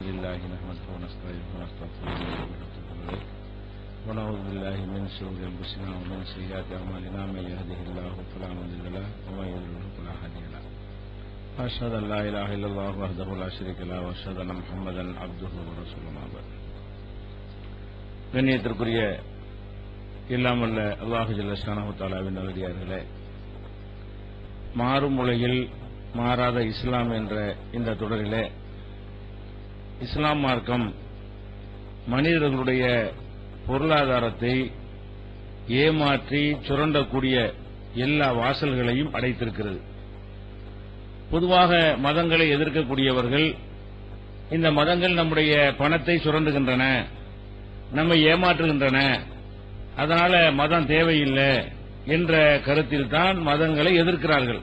لله نحمده ونستعينه ونستغفره ونعوذ بالله من شرور انفسنا ومن سيئات اعمالنا من يهده الله فلا مضل له ومن يضلل فلا هادي له واشهد ان لا اله الا الله وحده لا شريك له واشهد ان محمدا عبده ورسوله ما بعد. கண்ணியத்திற்குரிய இல்லாமல்ல அல்லாஹு ஜல்ல ஷானஹு தஆலாவின் நல்லடியார்களே, மாறும் உலகில் மாறாத இஸ்லாம் என்ற இந்த தொடரிலே இஸ்லாம் மார்க்கம் மனிதர்களுடைய பொருளாதாரத்தை ஏமாற்றி சுரண்டக்கூடிய எல்லா வாசல்களையும் அடைத்திருக்கிறது. பொதுவாக மதங்களை எதிர்க்கக்கூடியவர்கள் இந்த மதங்கள் நம்முடைய பணத்தை சுரண்டுகின்றன, நம்மை ஏமாற்றுகின்றன, அதனால மதம் தேவையில்லை என்ற கருத்தில் தான் மதங்களை எதிர்க்கிறார்கள்.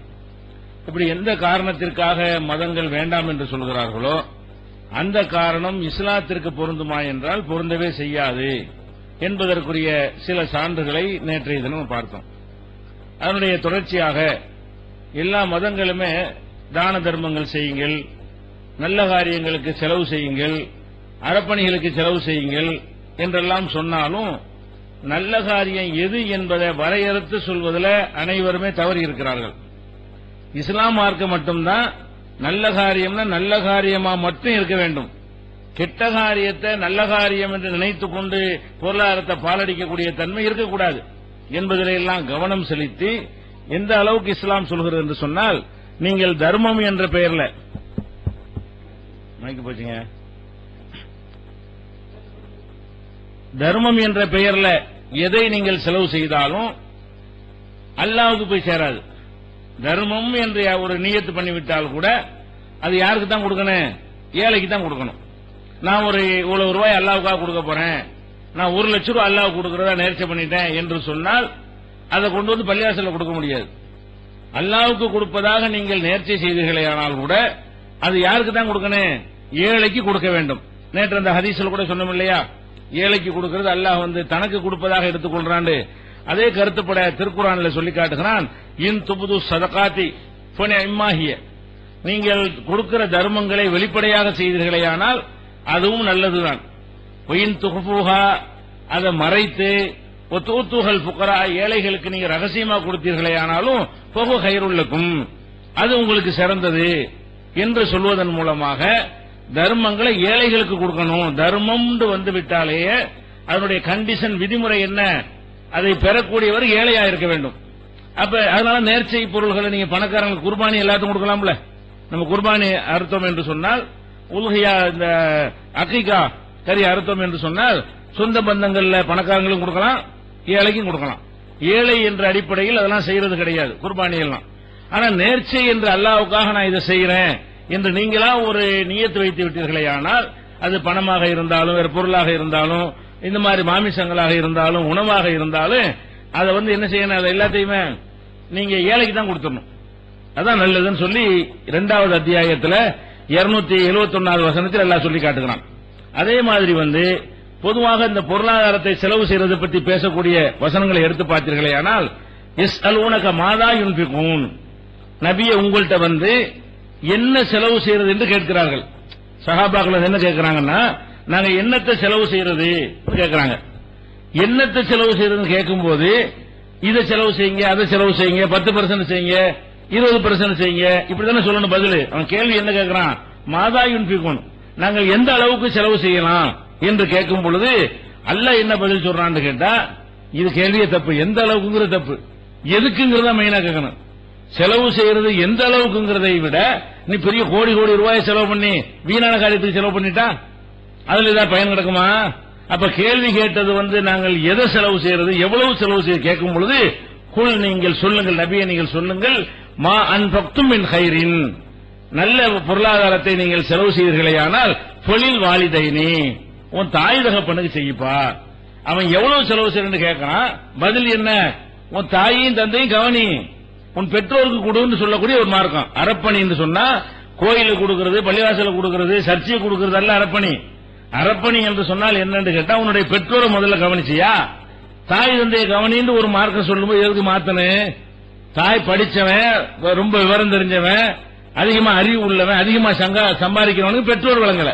இப்படி எந்த காரணத்திற்காக மதங்கள் வேண்டாம் என்று சொல்கிறார்களோ அந்த காரணம் இஸ்லாத்திற்கு பொருந்துமா என்றால் பொருந்தவே செய்யாது என்பதற்குரிய சில சான்றுகளை நேற்றைய தினம் பார்த்தோம். அதனுடைய தொடர்ச்சியாக எல்லா மதங்களுமே தான தர்மங்கள் செய்யுங்கள், நல்ல காரியங்களுக்கு செலவு செய்யுங்கள், அறப்பணிகளுக்கு செலவு செய்யுங்கள் என்றெல்லாம் சொன்னாலும் நல்ல காரியம் எது என்பதை வரையறுத்து சொல்வதில் அனைவருமே தவறி இருக்கிறார்கள். இஸ்லாம் மார்க்கம் மட்டும்தான் நல்ல காரியம்னா நல்ல காரியமா மட்டும் இருக்க வேண்டும். கெட்ட காரியத்தை நல்ல காரியம் என்று நினைத்துக் கொண்டு பொருளாதாரத்தை பாலடிக்கக்கூடிய தன்மை இருக்கக்கூடாது என்பதிலெல்லாம் கவனம் செலுத்தி எந்த அளவுக்கு இஸ்லாம் சொல்கிறது என்று சொன்னால், நீங்கள் தர்மம் என்ற பெயர்ல போச்சுங்க தர்மம் என்ற பெயர்ல எதை நீங்கள் செலவு செய்தாலும் அல்லாஹ்வுக்கு போய் சேராது. தர்மம் என்று ஒரு நியத்து பண்ணிவிட்டால் கூட அது யாருக்கு தான் கொடுக்கணும்? ஏழைக்கு தான் கொடுக்கணும். நான் ஒரு இவ்வளவு ரூபாய் அல்லாஹ்வுக்காக கொடுக்க போறேன், நான் 1 லட்சம் ரூபாய் அல்லாஹ்வுக்கு கொடுக்கறதா நேர்ச்சை பண்ணிட்டேன் என்று சொன்னால் அதை கொண்டு வந்து பள்ளிவாசல்ல கொடுக்க முடியாது. அல்லாஹ்வுக்கு கொடுப்பதாக நீங்கள் நேர்ச்சை செய்தீர்களேயானால் கூட அது யாருக்கு தான் கொடுக்கணும்? ஏழைக்கு கொடுக்க வேண்டும். நேற்று அந்த ஹதீஸ்ல கூட சொன்னோம் இல்லையா, ஏழைக்கு கொடுக்கிறது அல்லாஹ் தனக்கு கொடுப்பதாக எடுத்துக்கொள்றான். அதே கருத்துப்பட திருக்குர்ஆன்ல சொல்லி காட்டுகிறான், இன் துபுது சதகாத்தி ஃபனிஅம்மாஹிய, நீங்கள் கொடுக்கிற தர்மங்களை வெளிப்படையாக செய்தீர்களேயானால் அதுவும் நல்லதுதான். ஒயின் துகுஃபூஹா, அதை மறைத்து ஒத்தூத்துகள் ஃபுகரா, ஏழைகளுக்கு நீங்க ரகசியமா கொடுத்தீர்களேயானாலும் ஃபஹு கைருல் லக்கும், அது உங்களுக்கு சிறந்தது என்று சொல்வதன் மூலமாக தர்மங்களை ஏழைகளுக்கு கொடுக்கணும். தர்மம் வந்து விட்டாலேயே அதனுடைய கண்டிஷன் விதிமுறை என்ன? அதை பெறக்கூடியவர் ஏழையா இருக்க வேண்டும். அப்ப அதனால நேர்ச்சை பொருள்களை நீங்க பணக்காரங்களுக்கு குர்பானி எல்லாத்துக்கும் கொடுக்கலாம்ல. நம்ம குர்பானி அறுத்தோம் என்று சொன்னால், உல்ஹியா இந்த அகீகா கறி அறுத்தோம் என்று சொன்னால் சொந்த பந்தங்கள்ல பணக்காரங்களும் கொடுக்கலாம், ஏழைக்கும் கொடுக்கலாம். ஏழை என்ற அடிப்படையில் அதெல்லாம் செய்யறது கிடையாது குர்பானி எல்லாம். ஆனா நேர்ச்சை என்று அல்லாஹ்வுக்காக நான் இதை செய்யறேன் என்று நீங்களா ஒரு நியத்து வைத்து விட்டீர்களே ஆனால், அது பணமாக இருந்தாலும் வேறு பொருளாக இருந்தாலும் இந்த மாதிரி மாமிசங்களாக இருந்தாலும் உணவாக இருந்தாலும் அதை என்ன செய்யணும்? அதை எல்லாத்தையுமே நீங்க ஏழைக்கு தான் கொடுத்துடணும். அதான் நல்லதுன்னு சொல்லி 2வது அத்தியாயத்தில் 271வது வசனத்தில் எல்லாம் சொல்லி காட்டுகிறான். அதே மாதிரி பொதுவாக இந்த பொருளாதாரத்தை செலவு செய்யறது பற்றி பேசக்கூடிய வசனங்களை எடுத்து பார்த்தீர்களே ஆனால், யஸ்அலூனக மாதா யுன்ஃபிகூன், நபியே உங்கள்கிட்ட என்ன செலவு செய்யறது என்று கேட்கிறார்கள். சஹாபாக்கள் என்ன கேட்கிறாங்கன்னா, நாங்க என்னத்தை செலவு செய்யறது கேட்கிறாங்க. என்னத்தை செலவு செய்யறதுன்னு கேட்கும்போது இதை செலவு செய்யுங்க, அதை செலவு செய்யுங்க, 10% செய்யுங்க, 20% செய்யுங்க, இப்படித்தானே சொல்லணும் பதில். அவன் கேள்வி என்ன கேட்கிறான்? மாதா யுன்ஃபிகூன், நாங்கள் எந்த அளவுக்கு செலவு செய்யலாம் என்று கேட்கும் பொழுது அல்லாஹ் என்ன பதில் சொல்றான்னு கேட்டா, இது கேள்வியே தப்பு. எந்த அளவுக்குங்கிற தப்பு, எதுக்குங்கிறத மெயினா கேட்கணும். செலவு செய்யறது எந்த அளவுக்குங்கிறதை விட நீ பெரிய கோடி கோடி ரூபாய் செலவு பண்ணி வீணான காரியத்துக்கு செலவு பண்ணிட்டா அதுல ஏதாவது பயன் கிடக்குமா? அப்ப கேள்வி கேட்டது நாங்கள் எதை செலவு செய்யறது, எவ்வளவு செலவு செய்ய கேட்கும் பொழுது குல், நீங்கள் சொல்லுங்கள் நபியை, நீங்கள் சொல்லுங்கள், மா அன்ஃபக்தும் மின் கைரின், நல்ல பொருளாதாரத்தை நீங்கள் செலவு செய்தீர்களேயானால் ஃபலில் வாலிதைனி, உன் தாய் தகப்பனுக்கு செய்யப்பா. அவன் எவ்வளவு செலவு செய்யறன்னு கேட்கறான். பதில் என்ன? உன் தாயையும் தந்தையும் கவனி, உன் பெற்றோருக்கு கொடுன்னு சொல்லக்கூடிய ஒரு மார்க்கம். அறப்பணி என்று சொன்னா கோயிலுக்கு கொடுக்கிறது, பள்ளிவாசலுக்கு கொடுக்கிறது, சர்ச்சைக்கு கொடுக்கிறது அல்ல அறப்பணி. அறப்பணி என்று சொன்னால் என்னன்னு கேட்டா, உன்னுடைய பெற்றோரை முதல்ல கவனிச்சியா, தாய் தந்தையை கவனின்னு ஒரு மார்க்கம் சொல்லும்போது எதுக்கு மாத்தனு? தாய் படிச்சவன், ரொம்ப விவரம் தெரிஞ்சவன், அதிகமா அறிவு உள்ளவன், அதிகமா சம்பாதிக்கிறவனுக்கு பெற்றோர் வழங்கல.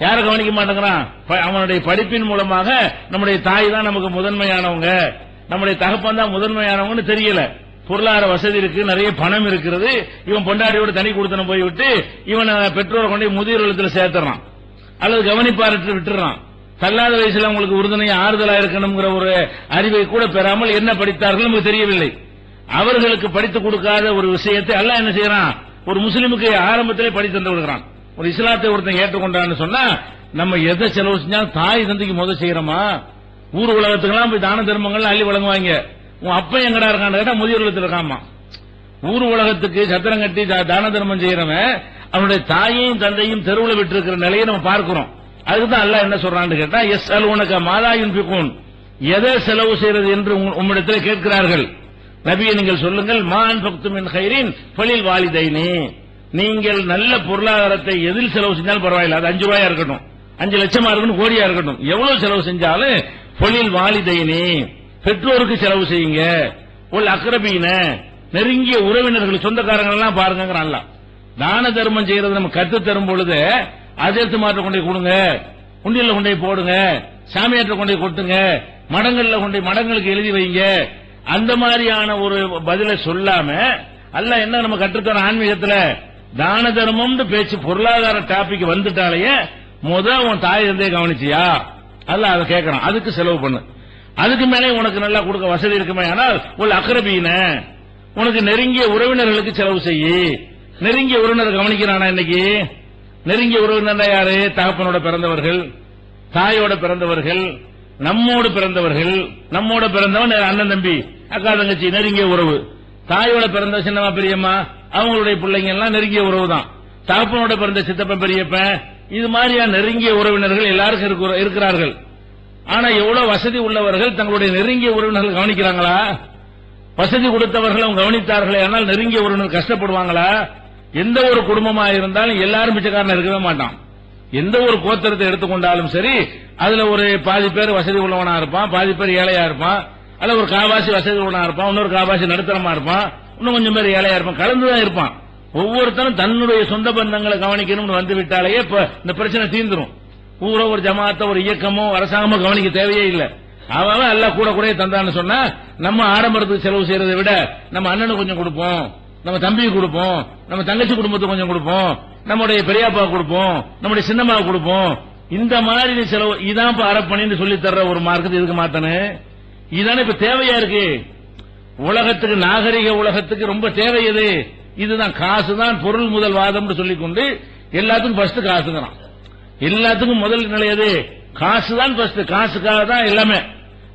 யாரை கவனிக்க மாட்டேங்கிறான்? அவனுடைய படிப்பின் மூலமாக நம்முடைய தாய் தான் நமக்கு முதன்மையானவங்க, நம்முடைய தகப்பன் தான் முதன்மையானவங்கன்னு தெரியல. பொருளாதார வசதி இருக்கு, நிறைய பணம் இருக்கிறது, இவன் பொண்டாட்டியோட தனி கொடுத்தன போய்விட்டு இவனை பெற்றோரை கொண்டு முதியோர் இல்லத்தில் சேர்த்துறான் அல்லது கவனிப்பாரற்று விட்டுறான். தள்ளாத வயசுல உங்களுக்கு உறுதுணையா ஆறுதலா இருக்கணுங்கிற ஒரு அறிவை கூட பெறாமல் என்ன படித்தார்கள் நமக்கு தெரியவில்லை. அவர்களுக்கு படித்துக் கொடுக்காத ஒரு விஷயத்தை அல்லாஹ் என்ன செய்யறான்? ஒரு முஸ்லிமுக்கு ஆரம்பத்திலே படித்து தந்து விடுகிறான். ஒரு இஸ்லாத்தை ஒருத்தன் ஏற்றுக்கொண்டான்னு சொன்னா நம்ம எதை செலவு செஞ்சாலும் தாய் தந்தைக்கு முதல் செய்யறோமா? ஊர் உலகத்துக்கெல்லாம் போய் தான தர்மங்கள் அள்ளி வழங்குவாங்க. உன் அப்ப எங்கடா இருக்கான்னு கேட்டா முதியோர் இல்லத்தில் இருக்காமா. ஊர் உலகத்துக்கு சத்திரம் கட்டி தான தர்மம் செய்யறவன் அவனுடைய தாயையும் தந்தையும் தெருவில் விட்டு இருக்கிற நிலையை நம்ம பார்க்கிறோம். அதுக்குதான் அல்லாஹ் என்ன சொல்றான்னு கேட்டா, எஸ் அல் உனக்கு மாதாயின் பிகூன், எதை செலவு செய்யறது என்று உம்மிடத்தில் கேட்கிறார்கள். நபியை நீங்கள் சொல்லுங்கள், மான் பக்துமின் ஹைரின் பலில் வாலிதைனி, நீங்கள் நல்ல பொருளாதாரத்தை எதில் செலவு செஞ்சாலும் பரவாயில்ல, அது 5 ரூபாயா இருக்கட்டும், 5 லட்சமா இருக்கட்டும், கோடியா இருக்கட்டும், எவ்வளவு செலவு செஞ்சாலும் பலில் வாலிதைனி, பெற்றோருக்கு செலவு செய்யுங்க. ஒரு அக்ரபீன, நெருங்கிய உறவினர்கள் சொந்தக்காரங்கள் எல்லாம் பாருங்க. அல்ல தான தர்மம் செய்யறது நம்ம கத்து தரும் பொழுது அஜர்த்து மாற்ற கொண்டே கொடுங்க, உண்டியல்ல கொண்டே போடுங்க, சாமியாற்ற கொண்டே கொட்டுங்க, மடங்கள்ல கொண்டே மடங்களுக்கு எழுதி வைங்க, அந்த மாதிரியான ஒரு பதிலை சொல்லாம அல்லாஹ் என்ன நம்ம கற்றுத்தர ஆன்மீகத்துல தான தர்மம் பேச்சு பொருளாதார டாபிக் வந்துட்டாலேயே உன் தாய் தந்தையை கவனிச்சியா? அல்லாஹ் அதை கேட்கறான். அதுக்கு செலவு பண்ணு. அதுக்கு மேலே உனக்கு நல்லா கொடுக்க வசதி இருக்குமே ஆனால் ஒரு அக்ரபீன, உனக்கு நெருங்கிய உறவினர்களுக்கு செலவு செய்யி. நெருங்கிய உறவினர் கவனிக்கிறானா? இன்னைக்கு நெருங்கிய உறவினர் யாரு? தகப்பனோட பிறந்தவர்கள், தாயோட பிறந்தவர்கள், நம்மோடு பிறந்தவர்கள். நம்மோட பிறந்தவன் அண்ணன் தம்பி அக்கா தங்கச்சி நெருங்கிய உறவு. தாயோட பிறந்த சின்னம்மா பெரியம்மா அவங்களுடைய பிள்ளைங்க எல்லாம் நெருங்கிய உறவு தான். தகப்பனோட பிறந்த சித்தப்பன் பெரியப்பன், இது மாதிரியா நெருங்கிய உறவினர்கள் எல்லாருக்கும் இருக்கிறார்கள். ஆனா எவ்வளவு வசதி உள்ளவர்கள் தங்களுடைய நெருங்கிய உறவினர்கள் கவனிக்கிறாங்களா? வசதி கொடுத்தவர்கள் அவங்க கவனித்தார்களே ஆனால் நெருங்கிய உறவினர் கஷ்டப்படுவாங்களா? எந்த ஒரு குடும்பமா இருந்தாலும் எல்லாரும் பிச்சைக்காரன் இருக்கவே மாட்டான். எந்த ஒரு கோத்திரத்தை எடுத்துக்கொண்டாலும் சரி, அதுல ஒரு பாதி பேர் வசதி உள்ளவனா இருப்பான், பாதி பேர் ஏழையா இருப்பான், அல்ல ஒரு காவாசி வசதி உள்ளவனா இருப்பான், இன்னொரு காவாசி நடுத்தரமா இருப்பான், இன்னும் கொஞ்சம் பேர் ஏழையா இருப்பான், கலந்துதான் இருப்பான். ஒவ்வொருத்தரும் தன்னுடைய சொந்த பந்தங்களை கவனிக்கணும்னு வந்து விட்டாலேயே இப்ப இந்த பிரச்சனை தீர்ந்துரும். ஊரோ ஒரு ஜமாத்த ஒரு இயக்கமோ அரசாங்கமோ கவனிக்க தேவையே இல்லை. அவன் எல்லாம் கூட கூட தந்தான்னு சொன்னா நம்ம ஆடம்பரத்துக்கு செலவு செய்யறதை விட நம்ம அண்ணனுக்கு கொஞ்சம் கொடுப்போம், நம்ம தம்பிக்கு கொடுப்போம், நம்ம தங்கச்சி குடும்பத்துக்கு கொஞ்சம் கொடுப்போம், நம்முடைய பெரியப்பா கொடுப்போம், நம்முடைய சின்னம்மாவை கொடுப்போம். இந்த மாதிரி செலவு இதான் அரப்பணின்னு சொல்லி தர்ற ஒரு மார்க்கத்தை இதுக்கு மாத்தனு. இதானே இப்ப தேவையா இருக்கு உலகத்துக்கு, நாகரிக உலகத்துக்கு ரொம்ப தேவை எது? இதுதான். காசு தான் பொருள் முதல் வாதம் சொல்லிக்கொண்டு எல்லாத்துக்கும் ஃபர்ஸ்ட் காசுங்கிறான். எல்லாத்துக்கும் முதல் நிலை எது? காசு தான் ஃபர்ஸ்ட். காசுக்காக தான் எல்லாமே,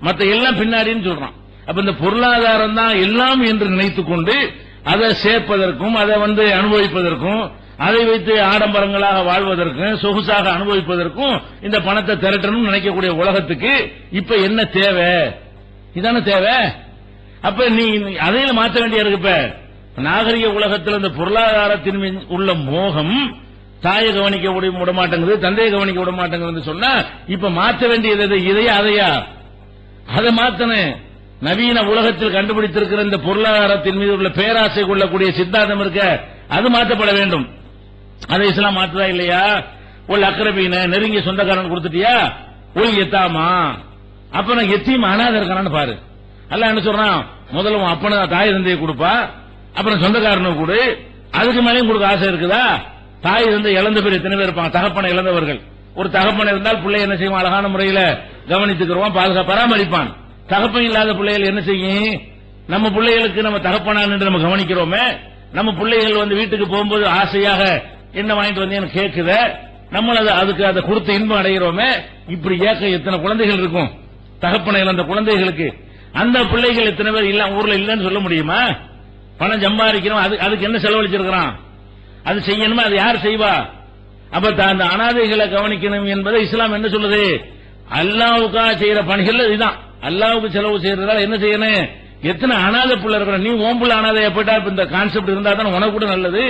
மத்த எல்லாம் பின்னாடின்னு சொல்றான். அப்ப இந்த பொருளாதாரம் தான் எல்லாம் என்று நினைத்துக் கொண்டு அதை சேர்ப்பதற்கும் அதை அனுபவிப்பதற்கும் அதை வைத்து ஆடம்பரங்களாக வாழ்வதற்கும் சொகுசாக அனுபவிப்பதற்கும் இந்த பணத்தை திரட்டணும் நினைக்கக்கூடிய உலகத்துக்கு இப்ப என்ன தேவை? இதான தேவை. அப்ப நீ அதையில மாற்ற வேண்டிய இருக்கு. இப்ப நாகரிக உலகத்தில் இந்த பொருளாதாரத்தின் உள்ள மோகம் தாயை கவனிக்க விட மாட்டேங்குது, தந்தையை கவனிக்க விட மாட்டேங்குதுன்னு சொன்னா இப்ப மாற்ற வேண்டியது இதையா அதையா? அதை மாத்தணும். நவீன உலகத்தில் கண்டுபிடித்திருக்கிற இந்த பொருளாதாரத்தின் மீது உள்ள பேராசை கொள்ளக்கூடிய சித்தாந்தம் இருக்க, அது மாற்றப்பட வேண்டும். அதை இஸ்லாம் மாற்றுதா இல்லையா? ஒரு அக்ரபீன நெருங்கிய சொந்தக்காரன் கொடுத்துட்டியா? ஒரு எத்தாமா, அப்ப நான் எத்தீம் அனாதை இருக்கானு பாரு. அல்ல என்ன சொல்றான்? முதல்ல உன் அப்பனை தாய் தந்தையை கொடுப்பா, அப்புறம் சொந்தக்காரனுக்கு கொடு. அதுக்கு மேலேயும் கொடுக்க ஆசை இருக்குதா? தாய் தந்தை இழந்த பேர் எத்தனை பேர் இருப்பாங்க? தகப்பனை இழந்தவர்கள். ஒரு தகப்பன் இருந்தால் பிள்ளை என்ன செய்வான்? அழகான முறையில கவனித்துக்கிறோம், பராமரிப்பான். தகப்பன் இல்லாத பிள்ளைகள் என்ன செய்யும்? நம்ம பிள்ளைகளுக்கு நம்ம தகப்பனான் என்று நம்ம கவனிக்கிறோமே, நம்ம பிள்ளைகள் வீட்டுக்கு போகும்போது ஆசையாக என்ன வாங்கிட்டு வந்து கேட்குத, நம்ம அதுக்கு அதை கொடுத்து இன்பம் அடைகிறோமே. இப்படி ஏக்க எத்தனை குழந்தைகள் இருக்கும் தகப்பனை இழந்த குழந்தைகளுக்கு. அந்த பிள்ளைகள் எத்தனை பேர் இல்ல ஊர்ல இல்லன்னு சொல்ல முடியுமா? பணம் சம்பாதிக்கிறோம், அதுக்கு என்ன செலவழிச்சிருக்கிறான்? அது செய்யணுமா? அது யார் செய்வா? அப்ப அந்த அனாதைகளை கவனிக்கணும் என்பதை இஸ்லாம் என்ன சொல்லுது? அல்லாவுக்காக செய்யற பணிகள் இதுதான். அல்லாவுக்கு செலவு செய்யறதால என்ன செய்யணும்? எத்தனை அனாதை புள்ள இருக்கிற நீ ஓம்புள்ள அனாதைய போயிட்டா இந்த கான்செப்ட் இருந்தா தான் உனக்கு கூட நல்லது.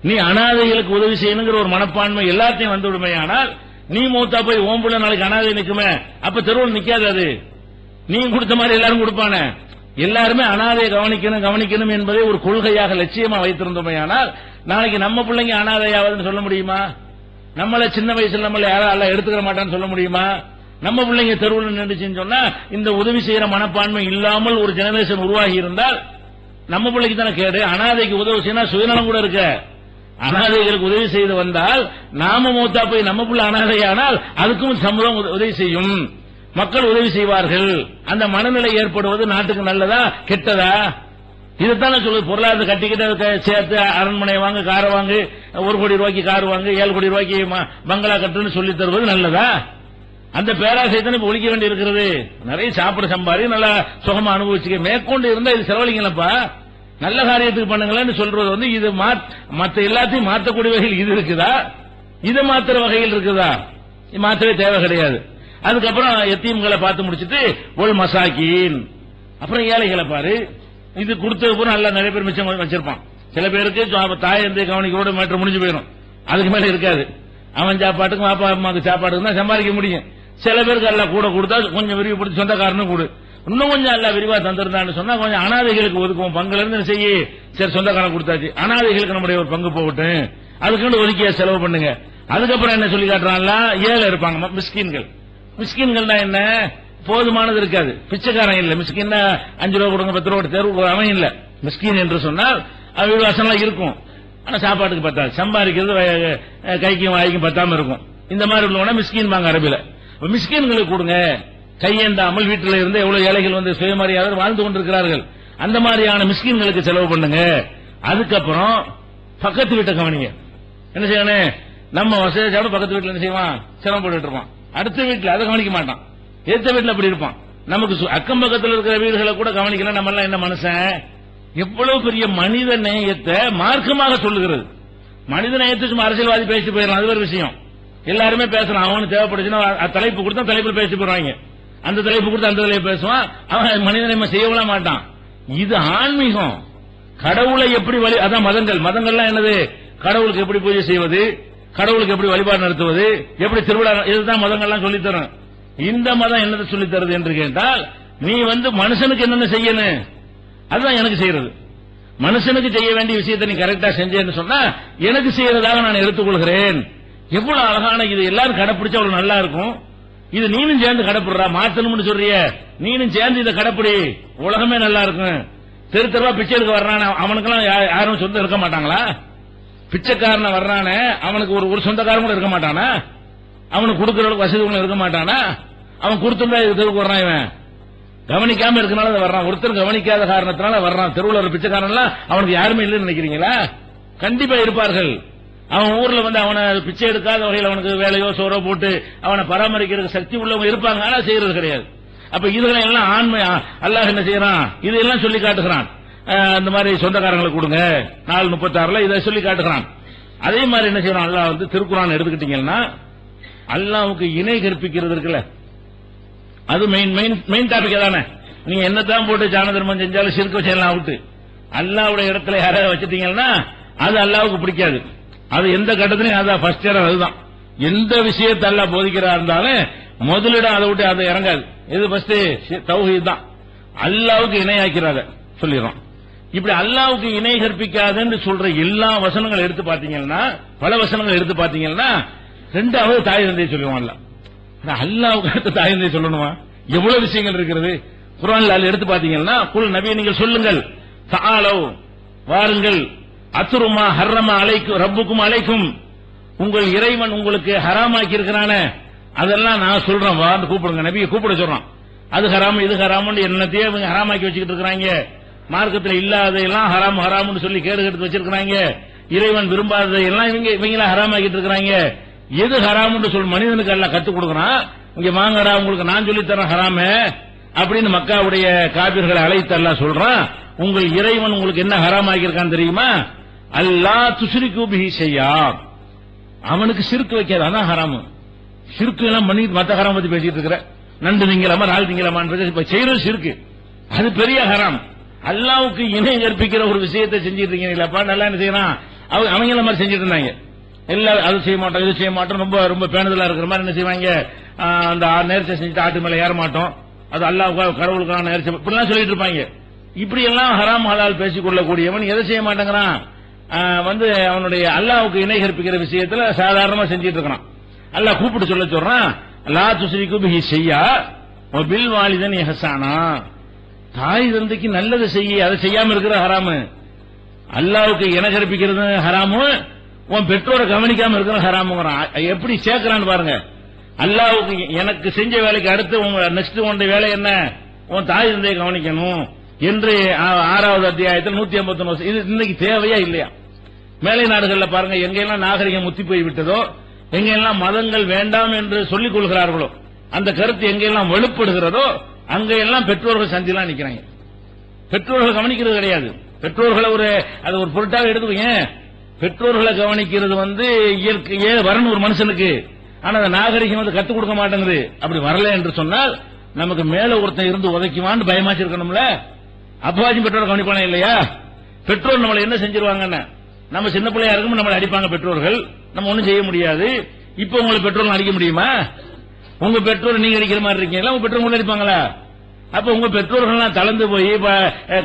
நீ அனாதைகளுக்கு உதவி செய்யணுங்கிற ஒரு மனப்பான்மை எல்லாத்தையும் வந்து விடுமையானால் நீ மூத்தா போய் ஓம்புள்ள நாளைக்கு அனாதை நிக்குமே, அப்ப தெருவில் நிக்காது. அது நீ கொடுத்த மாதிரி எல்லாரும் கொடுப்பானே. எல்லாருமே அனாதையை கவனிக்கணும் என்பதை ஒரு கொள்கையாக லட்சியமா வைத்திருந்தோமையானால் நாளைக்கு நம்ம பிள்ளைங்க அனாதையாவதுன்னு சொல்ல முடியுமா? நம்மள சின்ன வயசுல நம்மள யாரும் அல்ல எடுத்துக்க மாட்டான்னு சொல்ல முடியுமா? நம்ம பிள்ளைங்க தெருவில் நின்றுச்சுன்னு சொன்னா இந்த உதவி செய்யற மனப்பான்மை இல்லாமல் ஒரு ஜெனரேஷன் உருவாகி இருந்தால் நம்ம பிள்ளைக்கு தானே கேடு. அனாதைக்கு உதவி செய்யணும் சுயநலம் கூட இருக்க. அனாதைகளுக்கு உதவி செய்து வந்தால் நாம மூத்தா போய் நம்ம பிள்ளை அனாதையானால் அதுக்கும் சமூகம் உதவி செய்யும், மக்கள் உதவி செய்வார்கள். அந்த மனநிலை ஏற்படுவது நாட்டுக்கு நல்லதா கெட்டதா? இதுதானே சொல்லுது. பொருளாதார கட்டிக்கிட்ட சேர்த்து அரண்மனை வாங்க, காரை வாங்கு, 1 கோடி ரூபாய்க்கு கார் வாங்கு, 7 கோடி ரூபாய்க்கு பங்களா கட்டுன்னு சொல்லி தருவது நல்லதா? அந்த பேராசை தானே இப்ப ஒழிக்க வேண்டி இருக்கிறது. நிறைய சாப்பிட சம்பாரி நல்லா சுகமா அனுபவிச்சுக்க, மேற்கொண்டு இருந்தா இது செலவழிங்களப்பா, நல்ல காரியத்துக்கு பண்ணுங்களேன்னு சொல்றது வந்து இது மத்த எல்லாத்தையும் மாற்றக்கூடிய வகையில் இது இருக்குதா? இதை மாத்திர வகையில் இருக்குதா? மாற்றவே தேவை கிடையாது. அதுக்கப்புறம் எத்தீம்களை பார்த்து முடிச்சுட்டு ஒல் மசாக்கீன், அப்புறம் ஏழைகளை பாரு. இது கொடுத்தது பூரா நல்லா நிறைய பேர் மிச்சம் வச்சிருப்பான். சில பேருக்கு தாய் எந்த கவனிக்கோட மேட்டர் முடிஞ்சு போயிடும், அதுக்கு மேல இருக்காது. அவன் சாப்பாட்டுக்கும் அப்பா அம்மாவுக்கு சாப்பாட்டுக்கும் தான் சம்பாதிக்க முடியும். சில பேருக்கு எல்லாம் கூட கொடுத்தா கொஞ்சம் விரிவுபடுத்தி சொந்தக்காரனும் கொடு, இன்னும் கொஞ்சம் எல்லாம் விரிவா தந்திருந்தான்னு சொன்னா கொஞ்சம் அனாதைகளுக்கு ஒதுக்குவோம். பங்குல இருந்து செய்ய சரி சொந்தக்காரன் கொடுத்தாச்சு, அனாதைகளுக்கு நம்முடைய ஒரு பங்கு போகட்டும், அதுக்குன்னு ஒதுக்கிய செலவு பண்ணுங்க. அதுக்கப்புறம் என்ன சொல்லி காட்டுறாங்களா? ஏழை இருப்பாங்க மிஸ்கின்கள். மிஸ்கின்கள்னா என்ன? போதுமானது இருக்காது, பிச்சைக்காரன் இல்ல. மிஸ்கின்னா 5 ரூபா கொடுங்க 10 ரூபா தேர்வு அவன் இல்ல. மிஸ்கின் என்று சொன்னால் விவாசம்லாம் இருக்கும், ஆனா சாப்பாட்டுக்கு பத்தாது, சம்பாதிக்கிறது கைக்கும் வாய்க்கும் பத்தாம இருக்கும். இந்த மாதிரி உள்ளவனா மிஸ்கின் வாங்க அரபில. மிஸ்கின்களுக்கு கொடுங்க, கையேந்தாமல் வீட்டில் இருந்து எவ்வளவு ஏழைகள் வந்து சுயமரியாதை வாழ்ந்து கொண்டிருக்கிறார்கள், அந்த மாதிரியான மிஸ்கின்களுக்கு செலவு பண்ணுங்க. அதுக்கப்புறம் பக்கத்து வீட்டை கவனிங்க. என்ன செய்யணும்? நம்ம வசதி சாப்பிட பக்கத்து வீட்டில் என்ன செய்வான்? சிரமப்பட்டு இருப்பான். அடுத்த வீட்டில் அதை கவனிக்க மாட்டான், ஏத்த வீட்டில் அப்படி இருப்பான். நமக்கு அக்கம் பக்கத்தில் இருக்கிற வீடுகளை கூட கவனிக்கலாம். நம்ம எல்லாம் என்ன மனுஷன்? எவ்வளவு பெரிய மனித நேயத்தை மார்க்கமாக சொல்லுகிறது. மனித நேயத்தை சும்மா அரசியல்வாதி பேசி போயிடலாம், அது ஒரு விஷயம். எல்லாருமே பேசலாம், அவனுக்கு தேவைப்படுச்சுன்னா தலைப்பு கொடுத்தா தலைப்பில் பேசி போடுவாங்க, அந்த தலைப்பு கொடுத்து அந்த தலைப்பு பேசுவான். அவன் மனிதனை செய்யலாம் மாட்டான். இது ஆன்மீகம். கடவுளை எப்படி வழி, அதான் மதங்கள்லாம் என்னது? கடவுளுக்கு எப்படி பூஜை செய்வது, கடவுளுக்கு எப்படி வழிபாடு நடத்துவது, எப்படி திருவிழா, இதுதான் மதங்கள்லாம் சொல்லித்தரும். இந்த மதம் என்னதை சொல்லித் தருது என்று கேட்டால், நீ மனுஷனுக்கு என்னென்ன செய்யணும் அதுதான் எனக்கு செய்யறது. மனுஷனுக்கு செய்ய வேண்டிய விஷயத்தை நீ கரெக்டா செஞ்சேன்னு சொன்னா எனக்கு செய்யறதாக நான் எடுத்துக்கொள்கிறேன். எவ்வளவு அழகான இது, எல்லாரும் கடைப்பிடிச்சா அவ்வளவு நல்லா இருக்கும். இது நீனும் சேர்ந்து கடைப்பிடுறா, மாத்தணும்னு சொல்றிய, நீனும் சேர்ந்து இதை கடைப்பிடி, உலகமே நல்லா இருக்கும். தெரு தெருவா பிச்சை எடுக்க வர்றான அவனுக்கெல்லாம் யாரும் சொந்தம் இருக்க மாட்டாங்களா? பிச்சைக்காரன வர்றானே அவனுக்கு ஒரு சொந்தக்காரன் கூட இருக்க மாட்டானா? அவனுக்கு கொடுக்கறவளுக்கு வசதி கூட இருக்க மாட்டானா? அவன் கொடுத்துருந்தா இது தெருவுக்கு வர்றான். இவன் கவனிக்காம இருக்கனால வர்றான். ஒருத்தர் கவனிக்காத காரணத்தினால வர்றான். தெருவில் ஒரு பிச்சைக்காரன்லாம் அவனுக்கு யாருமே இல்லைன்னு நினைக்கிறீங்களா? கண்டிப்பா இருப்பார்கள். அவன் ஊர்ல அவனை பிச்சை எடுக்காத வகையில் அவனுக்கு வேலையோ சோறோ போட்டு அவனை பராமரிக்கிறதுக்கு சக்தி உள்ளவங்க இருப்பாங்க, ஆனா செய்யறது கிடையாது. அப்ப இதுகளை எல்லாம் ஆண்மை அல்லாஹ் என்ன செய்யறான்? இதெல்லாம் சொல்லி காட்டுகிறான். அந்த மாதிரி சொந்தக்காரங்களுக்கு கொடுங்க 4:36 இதை சொல்லி காட்டுகிறான். அதே மாதிரி என்ன செய்யறான் அல்லாஹ்? திருக்குர்ஆன் எடுத்துக்கிட்டீங்கன்னா அல்லாஹ்வுக்கு இணை கற்பிக்கிறது இருக்குல்ல, அது மெயின் டாபிக் தானே. நீங்க என்னதான் போட்டு ஜான தர்மம் செஞ்சாலும் சிறுக்க செய்யலாம் அவுட்டு. அல்லாஹ்வுடைய இடத்துல யாராவது வச்சிட்டீங்கன்னா அது அல்லாஹ்வுக்கு பிடிக்காது. அது எந்த கட்டத்திலையும் அதான் ஃபர்ஸ்ட் இடம். அதுதான் எந்த விஷயத்தை அல்லாஹ் போதிக்கிறா இருந்தாலும் முதலிடம் அதை விட்டு அதை இறங்காது. எது ஃபர்ஸ்ட்? தௌஹீத் தான். அல்லாஹ்வுக்கு இணையாக்கிறாத சொல்லிடுறோம். இப்படி அல்லாஹ்வுக்கு இணை கற்பிக்காதுன்னு சொல்ற எல்லா வசனங்கள் எடுத்து பாத்தீங்கன்னா, பல வசனங்கள் எடுத்து பாத்தீங்கன்னா, ரெண்டாவது தாய் தந்தையை சொல்லுவான்ல. அல்லாஹ்வுக்கு அடுத்த தாய் தந்தையை சொல்லணுமா? எவ்வளவு விஷயங்கள் இருக்கிறது குர்ஆன்ல. எடுத்து பாத்தீங்கன்னா, குல் நபியே நீங்கள் சொல்லுங்கள், தஆலவ் வாருங்கள், அத்ருமா ஹர்ரமா அலைக்கும் ரப்புக்கும் அலைக்கும், உங்கள் இறைவன் உங்களுக்கு ஹராமாக்கி இருக்கிறானே அதெல்லாம் நான் சொல்றேன், வான்னு கூப்பிடுங்க. நபியை கூப்பிட சொல்றான். அது ஹராம் இது ஹராம்னு என்னத்தையே இவங்க ஹராமாக்கி வச்சுக்கிட்டு இருக்கிறாங்க. மார்க்கத்தில் இல்லாததையெல்லாம் ஹராம் ஹராம்னு சொல்லி கேடு கெடுத்து வச்சிருக்கிறாங்க. இறைவன் விரும்பாததையெல்லாம் இவங்கள ஹராமாக்கிட்டு இருக்கிறாங்க. எது ஹராம்னு சொல்லி மனிதனுக்கு எல்லாம் கத்துக் கொடுக்கறான். இங்க வாங்கடா உங்களுக்கு நான் சொல்லி தரேன் ஹராமே அப்படின்னு மக்காவுடைய காபிர்களை அழைத்து அல்லாஹ் சொல்றான். உங்கள் இறைவன் உங்களுக்கு என்ன ஹராமாக்கி இருக்கான்னு தெரியுமா? அல்லாஹ் துஷ்ரிகு பிஹி ஷையா, அவனுக்கு ஷிர்க் வைக்காது, அதான் ஹராம். ஷிர்க் எல்லாம் பண்ணி மத்த ஹராம் பத்தி பேசிட்டு இருக்கிற, நண்டு திங்கலாமா ரால் திங்கலாமான்றது இப்ப செய்யறது ஷிர்க், அது பெரிய ஹராம். அல்லாஹ்வுக்கு இணை கற்பிக்கிற ஒரு விஷயத்தை செஞ்சிட்டு இருக்கீங்களா? நல்லா என்ன செய்யறான்? அவங்க மாதிரி செஞ்சிட்டு இருந்தாங்க. எல்லாம் அது செய்ய மாட்டோம் இது செய்ய மாட்டோம், ரொம்ப ரொம்ப பேணுதலா இருக்கிற மாதிரி என்ன செய்வாங்க? அந்த நேர்ச்சை செஞ்சுட்டு ஆட்டு மேல ஏற மாட்டோம், அது அல்லாஹ்வுக்காக கடவுளுக்கான நேர்ச்சை, இப்படிலாம் சொல்லிட்டு இருப்பாங்க. இப்படி எல்லாம் ஹராம் ஹலால் பேசிக் கொள்ளக்கூடியவன் எதை செய்ய மாட்டேங்கிறான்? வந்து அவனுடைய அல்லாஹ்வுக்கு இணை கற்பிக்கிற விஷயத்துல சாதாரணமா செஞ்சிட்டு இருக்கான். அல்லாஹ் கூப்பிட்டு சொல்றான், லா துஸ்ரிகு பிஹி ஷையா வ பில் வாலிதைனி இஹ்சானா. தாய் தந்தைக்கு நல்லது செய்ய, அதை செய்யாம இருக்கிற ஹராமு. அல்லாஹ்வுக்கு இணை கற்பிக்கிறது ஹராமு, உன் பெற்றோரை கவனிக்காம இருக்கிற ஹராமுங்கிறான். எப்படி சேர்க்கிறான்னு பாருங்க. அல்லாஹ்வுக்கு எனக்கு செஞ்ச வேலைக்கு அடுத்து நெக்ஸ்ட் உன்னுடைய வேலை என்ன? உன் தாய் தந்தையை கவனிக்கணும் என்று 6வது அத்தியாயத்தில் 151. இது இன்னைக்கு தேவையா இல்லையா? மேலை நாடுகள்ல பாருங்க, எங்கெல்லாம் நாகரிகம் முத்தி போய் விட்டதோ, எங்கெல்லாம் மதங்கள் வேண்டாம் என்று சொல்லிக் கொள்கிறார்களோ, அந்த கருத்து எங்கெல்லாம் வலுப்படுகிறதோ, அங்கெல்லாம் பெற்றோர்கள் சந்திலாம் நிக்கிறாங்க. பெற்றோர்கள் கவனிக்கிறது கிடையாது. பெற்றோர்களை அது ஒரு பொருட்டாக எடுத்துக்கோங்க. பெற்றோர்களை கவனிக்கிறது வந்து இயற்கையே வரணும் ஒரு மனுஷனுக்கு. ஆனா அந்த நாகரிகம் வந்து கத்துக் கொடுக்க மாட்டேங்குது. அப்படி வரல என்று சொன்னால் நமக்கு மேல ஒருத்தன் இருந்து உதைக்குவான்னு பயமாச்சு இருக்கணும்ல. அப்பாச்சும் பெற்றோரை கவனிப்பானே இல்லையா? பெற்றோர் நம்மளை என்ன செஞ்சிருவாங்கன்னு, நம்ம சின்ன பிள்ளையா இருக்கும் நம்மளை அடிப்பாங்க பெற்றோர்கள், நம்ம ஒண்ணும் செய்ய முடியாது. இப்ப உங்களை பெற்றோர்கள் அடிக்க முடியுமா? உங்க பெற்றோர் நீங்க அடிக்கிற மாதிரி இருக்கீங்களா? உங்க பெற்றோர் உங்களை அடிப்பாங்களா? அப்ப உங்க பெற்றோர்கள் தளர்ந்து போய்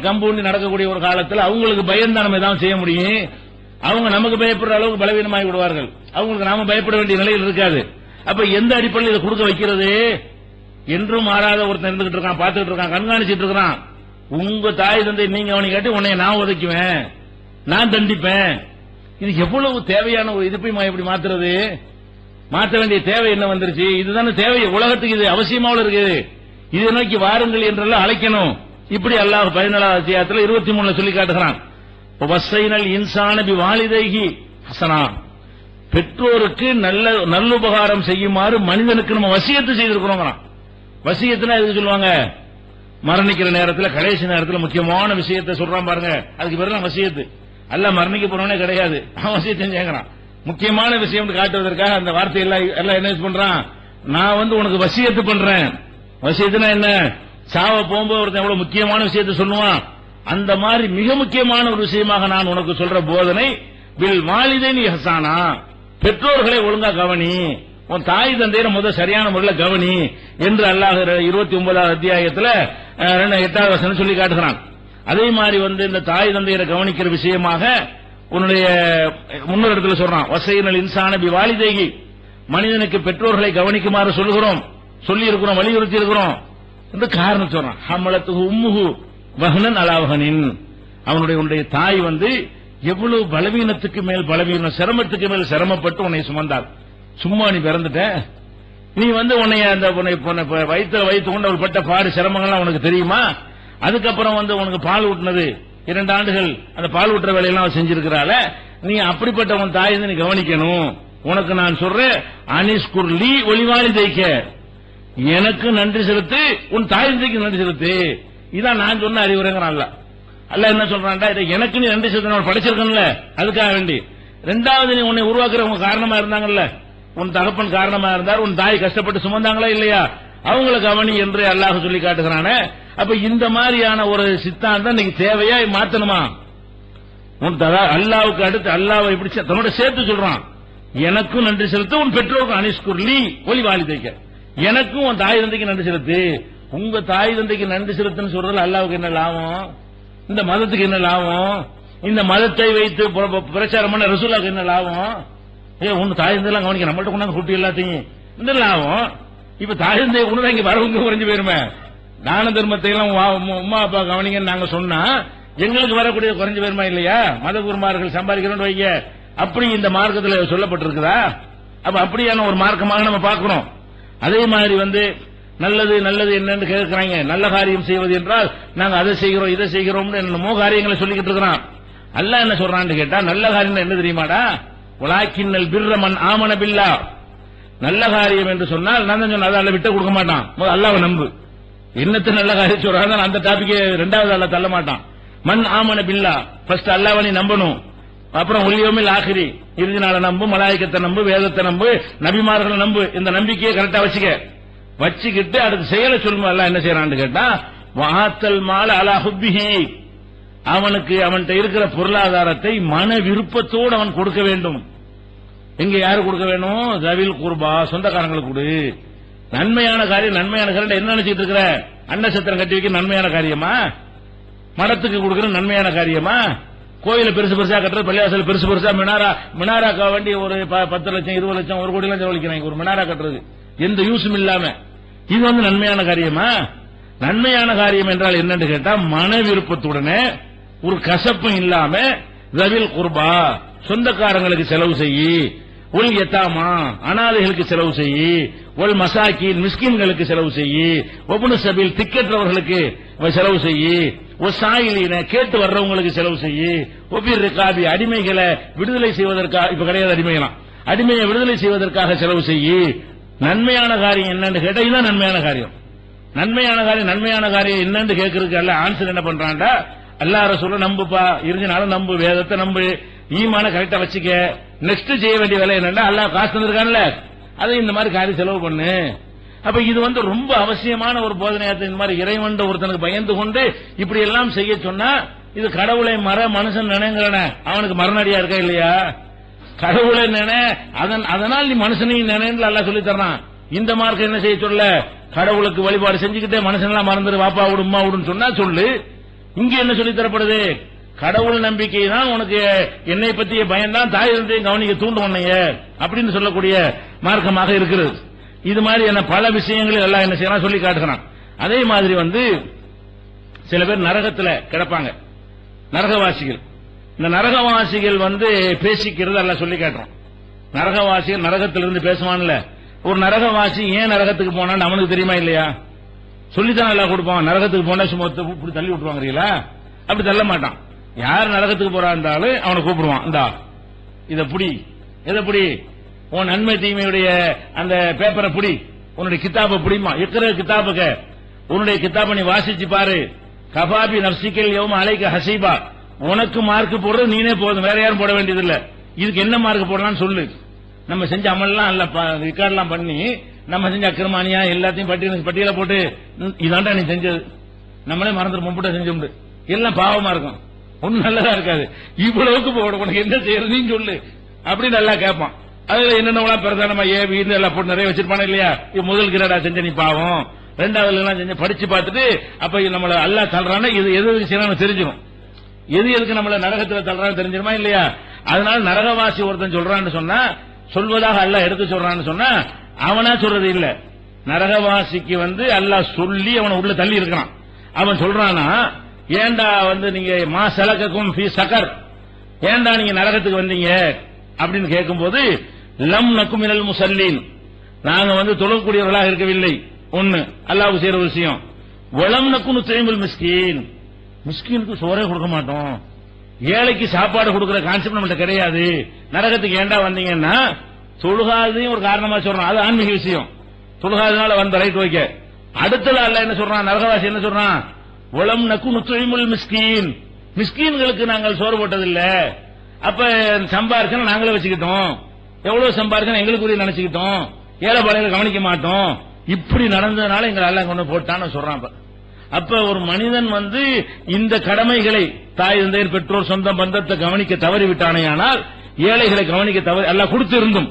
கம்பவுண்டி நடக்கக்கூடிய ஒரு காலத்தில் அவங்களுக்கு பயந்து நம்ம ஏதாவது செய்ய முடியும்? அவங்க நமக்கு பயப்படுற அளவுக்கு பலவீனமாகி விடுவார்கள். அவங்களுக்கு நாம பயப்பட வேண்டிய நிலையில் இருக்காது. அப்ப எந்த அடிப்படையில் இதை கொடுக்க வைக்கிறது? என்றும் மாறாத ஒருத்தன் இருந்துகிட்டு இருக்கான், பார்த்துட்டு இருக்கான், கண்காணிச்சிட்டு இருக்கான். உங்க தாய் தந்தை நீங்க அவனை கேட்டு உன்னை நான் உதைக்குவேன், நான் தண்டிப்பேன். இது எவ்வளவு தேவையான ஒரு இது போய் எப்படி மாத்துறது? மாற்ற வேண்டிய தேவை என்ன வந்துருச்சு? இதுதானே தேவை உலகத்துக்கு, இது அவசியமாக இருக்குது. இதை நோக்கி வாருங்கள் என்றெல்லாம் அழைக்கணும். இப்படி அல்லாஹ் 14வது அத்தியாயத்தில் 23 சொல்லி காட்டுகிறான். வஸ்ஸைனல் இன்சான பிவாலிதைஹி ஹஸனா. பெற்றோருக்கு நல்லுபகாரம் செய்யுமாறு மனிதனுக்கு நம்ம வசியத்து செய்திருக்கிறோம். வசியத்துனா எதுக்கு சொல்லுவாங்க? மரணிக்கிற நேரத்தில், கடைசி நேரத்தில் முக்கியமான விஷயத்தை சொல்றான் பாருங்க, அதுக்கு பேர் தான் வசியத்து. அல்லாஹ் மரணிக்க போறவனே கிடையாது, அவன் வசியத்தை செஞ்சாங்கிறான். முக்கியமான விஷயம் காட்டுவதற்காக அந்த வார்த்தை எல்லாம் என்ன பண்றான்? நான் வந்து உனக்கு வசியத்து பண்றேன். வசியத்துனா என்ன? சாவ போகும்போது ஒருத்தன் எவ்வளவு முக்கியமான விஷயத்தை சொல்லுவான், அந்த மாதிரி மிக முக்கியமான ஒரு விஷயமாக நான் உனக்கு சொல்ற போதனை பில் வாலிதைனி இஹ்சானா. பெற்றோர்களை ஒழுங்கா கவனி, உன் தாய் தந்தையரை சரியான முறையில் கவனி என்று அல்லாஹ் 29வது அத்தியாயத்தில் 8வது வசனம் சொல்லி காட்டுகிறான். அதே மாதிரி வந்து இந்த தாய் தந்தையரை கவனிக்கிற விஷயமாக உன்னுடைய முன்னொரு இடத்துல சொல்றான், வஸ்ஸைனல் இன்சான பிவாலிதைஹி. மனிதனுக்கு பெற்றோர்களை கவனிக்குமாறு சொல்லுகிறோம், சொல்லி இருக்கிறோம், வலியுறுத்தி இருக்கிறோம் என்று காரணம் சொல்றான். ஹமலத்துஹு உம்முஹு வஹ்னன் அலா வஹ்னின். அவனுடைய தாய் வந்து எவ்வளவு பலவீனத்துக்கு மேல் பலவீனம், சிரமத்துக்கு மேல் சிரமப்பட்டு உன்னை சுமந்தாள். சும்மா நீ பிறந்துட்ட, நீ வந்து உன்னை வைத்து கொண்டு அவள் பட்ட பாடு சிரமங்கள்லாம் உனக்கு தெரியுமா? அதுக்கப்புறம் வந்து உனக்கு பால் ஊட்டினது 2 ஆண்டுகள், அந்த பால் ஊட்டுற வேலையெல்லாம் அவன் செஞ்சிருக்கிறாள். நீ அப்படிப்பட்ட உன் தாய் நீ கவனிக்கணும். உனக்கு நான் சொல்றேன், அனிஸ்குர்லி ஒளிவாளி தைக்க, எனக்கு நன்றி செலுத்து, உன் தாய் தந்தைக்கு நன்றி செலுத்து. இதான் நான் சொன்ன அறிவுரைங்கிறான். அல்ல என்ன சொல்றான்டா, இதை எனக்கு நீ நன்றி செலுத்த படிச்சிருக்கல, அதுக்காக வேண்டி. 2வது, நீ உன்னை உருவாக்குறவங்க காரணமா இருந்தாங்கல்ல, உன் தகப்பன் காரணமா இருந்தார், உன் தாய் கஷ்டப்பட்டு சுமந்தாங்களா இல்லையா, அவங்கள கவனி என்று அல்லாஹ் சொல்லி காட்டுகிறானே. அப்ப இந்த மாதிரியான ஒரு சித்தாந்தம் நீங்க தேவையா மாத்தணுமா? அல்லாவுக்கு அடுத்து அல்லாவை இப்படி தன்னோட சேர்த்து சொல்றான், எனக்கும் நன்றி செலுத்து, உன் பெற்றோருக்கும் அனிஸ்குர்லி ஒலி வாலி தைக்க, எனக்கும் உன் தாய் தந்தைக்கு நன்றி செலுத்து. உங்க தாய் தந்தைக்கு நன்றி செலுத்துன்னு சொல்றதுல அல்லாவுக்கு என்ன லாபம்? இந்த மதத்துக்கு என்ன லாபம்? இந்த மதத்தை வைத்து பிரச்சாரம் பண்ண ரசூலுக்கு என்ன லாபம்? உன் தாய் தந்தையெல்லாம் கவனிக்க, நம்மள்ட்ட கொண்டாந்து குட்டி எல்லாத்தையும் இந்த லாபம். இப்ப தாய் தந்தையை கொண்டு இங்க வரவங்க குறைஞ்சு போயிருமே. தான தர்மத்தை எல்லாம் உமா அப்பா கவனிங்கன்னு நாங்க சொன்னா எங்களுக்கு வரக்கூடிய குறைஞ்சு போயிருமா இல்லையா? மத குருமார்கள் சம்பாதிக்கிறோம் வைக்க, அப்படி இந்த மார்க்கத்தில் சொல்லப்பட்டிருக்குதா? அப்ப அப்படியான ஒரு மார்க்கமாக நம்ம பார்க்கிறோம். அதே மாதிரி வந்து நல்லது நல்லது என்னன்னு கேட்கிறாங்க. நல்ல காரியம் செய்வது என்றால் நாங்க அதை செய்கிறோம் இதை செய்கிறோம் என்னமோ காரியங்களை சொல்லிக்கிட்டு இருக்கிறோம். அல்லாஹ் என்ன சொல்றான்னு கேட்டா, நல்ல காரியம் என்ன தெரியுமாடா? வலாக்கின்னல் பிர்ர மன் ஆமன பில்லா. நல்ல காரியம் என்று சொன்னால் நான் தான் சொன்ன, அதை அல்ல விட்டு கொடுக்க மாட்டான். அல்லாஹ்வை நம்பு. என்னத்தை நல்ல காரியம் சொல்றாங்க அந்த டாபிக் 2வது அல்ல தள்ள மாட்டான். மன் ஆமன பில்லா, ஃபர்ஸ்ட் அல்லாஹ்வை நீ நம்பணும். அப்புறம் ஒல்லியோமில் ஆகிரி, இறுதி நாளை நம்பு, மலாயிக்கத்தை நம்பு, வேதத்தை நம்பு, நபிமார்களை நம்பு. இந்த நம்பிக்கையை கரெக்டா வச்சுக்கிட்டு அடுத்து செயலை சொல்லும். அல்லாஹ் என்ன செய்யறான்னு கேட்டா, வஆத்தல் மால அலா ஹுப்பிஹி, அவனுக்கு அவன்கிட்ட இருக்கிற பொருளாதாரத்தை மன விருப்பத்தோடு அவன் கொடுக்க வேண்டும். எங்க யாரு கொடுக்க வேணும்? ஜவில் குர்பா, சொந்தக்காரங்களுக்கு கொடு. நன்மையான காரியம், நன்மையான காரியம் என்ன நினைச்சிட்டு இருக்கிற? அன்னசத்திரம் கட்டி வைக்க நன்மையான காரியமா? மடத்துக்கு கொடுக்கிற நன்மையான காரியமா? கோயில பெருசு பெருசா கட்டுறது, பள்ளிவாசல் பெருசு பெருசா மினாராக்கா வேண்டி ஒரு 10 லட்சம் 20 லட்சம் 1 கோடி எல்லாம் செலவழிக்கிறாங்க ஒரு மினாரா கட்டுறது, எந்த யூஸும் இல்லாம. இது வந்து நன்மையான காரியமா? நன்மையான காரியம் என்றால் என்னன்னு கேட்டா, மன விருப்பத்துடனே ஒரு கசப்பும் இல்லாம ரவில் குர்பா சொந்தக்காரங்களுக்கு செலவு செய்யி, ஒல் யதாமா அனாதைகளுக்கு செலவு செய்யி, ஒல் மசாக்கின் மிஸ்கின்களுக்கு செலவு செய்யி, ஒபுனு சபீல் திக்கற்றவர்களுக்கு செலவு செய்யி, ஒரு சாயிலின கேட்டு வர்றவங்களுக்கு செலவு செய்யி, ஒபிர் ரிகாபி அடிமைகளை விடுதலை செய்வதற்காக, இப்ப கிடையாது அடிமைகளாம், அடிமையை விடுதலை செய்வதற்காக செலவு செய்யி. நன்மையான காரியம் என்னன்னு கேட்டா இதுதான் நன்மையான காரியம். நன்மையான காரியம் என்னன்னு கேட்கறதுக்கு அல்ல ஆன்சர் என்ன பண்றான்டா, அல்லாஹ் ரசூல நம்புப்பா, இருந்தனாலும் நம்பு, வேதத்தை நம்பு, ஈமான கரெக்டா வச்சுக்க. நெக்ஸ்ட் செய்ய வேண்டிய வேலை என்னன்னா, அல்லாஹ் காசு தந்திருக்கான்ல அதை இந்த மாதிரி காரியம் செலவு பண்ணு. அப்ப இது வந்து ரொம்ப அவசியமான ஒரு போதனையாத்த. இந்த மாதிரி இறைவன் ஒருத்தனுக்கு பயந்து கொண்டு இப்படி எல்லாம் செய்ய சொன்னா, இது கடவுளை மனுஷன் நினைங்கிறன அவனுக்கு மரணடியா இருக்கா இல்லையா? கடவுளை நினை, அதனால் நீ மனுஷனையும் நினைன்னு அல்லாஹ் சொல்லி தர்றான். இந்த மார்க்கம் என்ன செய்ய சொல்ல, கடவுளுக்கு வழிபாடு செஞ்சுக்கிட்டே மனுஷன் எல்லாம் மறந்துரு, வாப்பா விடு உமா விடுன்னு சொன்னா சொல்லு. இங்க என்ன சொல்லி தரப்படுது, கடவுள் நம்பிக்கை தான் உனக்கு, என்னை பற்றிய பயன்தான் தாய் தந்தையும் கவனிக்க தூண்டு உன்னைய அப்படின்னு சொல்லக்கூடிய மார்க்கமாக இருக்கிறது. இது மாதிரி என்ன பல விஷயங்களில் எல்லாம் என்ன செய்யலாம் சொல்லி காட்டுகிறான். அதே மாதிரி வந்து சில பேர் நரகத்துல கிடப்பாங்க, நரகவாசிகள். இந்த நரகவாசிகள் வந்து பேசிக்கிறது எல்லாம் சொல்லி காட்டுறோம். நரகவாசிகள் நரகத்திலிருந்து பேசுவான்ல, ஒரு நரகவாசி ஏன் நரகத்துக்கு போனான்னு அவனுக்கு தெரியுமா இல்லையா? சொல்லித்தான் எல்லாம் கொடுப்பான். நரகத்துக்கு போனா சும்மா இப்படி தள்ளி விட்டுருவாங்க, அப்படி தள்ள மாட்டான். யார் நரகத்துக்கு போறா இருந்தாலும் அவனை கூப்பிடுவான், இந்தா இத புடி, எதை புடி, உன் நன்மை தீமையுடைய அந்த பேப்பரை புடி, உன்னுடைய கித்தாபை புடிமா, இருக்கிற கித்தாபுக்க உன்னுடைய கித்தாபை நீ வாசிச்சு பாரு, கபாபி நப்சிக்கல் யௌம அலைக ஹசீபா, உனக்கு மார்க் போடுறது நீனே போதும், வேற யாரும் போட வேண்டியது இல்ல. இதுக்கு என்ன மார்க் போடலாம்னு சொல்லு. நம்ம செஞ்ச அமல்லாம் இல்ல ரெக்கார்ட்லாம் பண்ணி நம்ம செஞ்ச அக்கிரமானியா எல்லாத்தையும் பட்டியல போட்டு இதாண்டா நீ செஞ்சது, நம்மளே மறந்துட்டு மும்பிட்ட செஞ்சோம், எல்லாம் பாவமா இருக்கும், ஒன்னும் நல்லதா இருக்காது. இவ்வளவுக்கு போட உனக்கு என்ன செய்யறது நீ சொல்லு அப்படின்னு நல்லா கேட்பான். அதுல என்னென்ன பிரதானமா வீடு எல்லாம் போட்டு நிறைய வச்சிருப்பானே இல்லையா? முதல் கிரேடா செஞ்ச நீ பாவம், ரெண்டாவது எல்லாம் செஞ்ச படிச்சு பார்த்துட்டு அப்ப நம்மள அல்லா தள்ளுறான்னா இது எது செய்யணும் தெரிஞ்சிடும், எது எதுக்கு நம்மள நரகத்துல தள்ளுறான்னு தெரிஞ்சிருமா இல்லையா? அதனால நரகவாசி ஒருத்தன் சொல்றான்னு சொன்னா, சொல்வதாக அல்லாஹ் எடுத்து சொல்றான்னு சொன்னா அவனா சொல்றது இல்ல, நரகவாசிக்கு வந்து அல்லாஹ் சொல்லி அவனை உள்ள தள்ளி இருக்கிறான். அவன் சொல்றானா, ஏண்டா வந்து நீங்க மா சலகக்கும் ஃபீ சகர், ஏண்டா நீங்க நரகத்துக்கு வந்தீங்க அப்படின்னு கேட்கும்போது, லம் நக்கும் மினல் முஸல்லீன், நாங்க வந்து தொழக்கூடியவர்களாக இருக்கவில்லை. ஒன்னு அல்லாஹ்வுக்கு செய்யற விஷயம். வலம் நக்கும் நுத்இமுல் மிஸ்கீன், மிஸ்கீனுக்கு சோறே கொடுக்க மாட்டோம், ஏழைக்கு சாப்பாடு கொடுக்கிற கான்செப்ட் நம்மகிட்ட கிடையாது. நரகத்துக்கு ஏண்டா வந்தீங்கன்னா தொழுகாதையும் ஒரு காரணமா சொல்றான், அது ஆன்மீக விஷயம். தொழுகாதனால வந்த ரைட் வைக்க. அடுத்தது அல்லாஹ் என்ன சொல்றான், நரகவாசி என்ன சொல்றான், வலம் நக்கும் நுத்இமுல் மிஸ்கீன், மிஸ்கீன்களுக்கு நாங்கள் சோறு போட்டதில்ல, அப்ப சம்பாரிச்சா நாங்களே வச்சுக்கிட்டோம், எவ்வளவு சம்பாரிச்சா எங்களுக்குரிய நினைச்சுக்கிட்டோம், ஏழை பாளையங்களை கவனிக்க மாட்டோம், இப்படி நடந்ததுனால எங்களை எல்லாம் கொண்டு போட்டான்னு சொல்றான். அப்ப ஒரு மனிதன் வந்து இந்த கடமைகளை தாய் தந்தையர் பெற்றோர் சொந்த பந்தத்தை கவனிக்க தவறிவிட்டானேயானால், ஏழைகளை கவனிக்க தவறி எல்லாம் கொடுத்து இருந்தும்,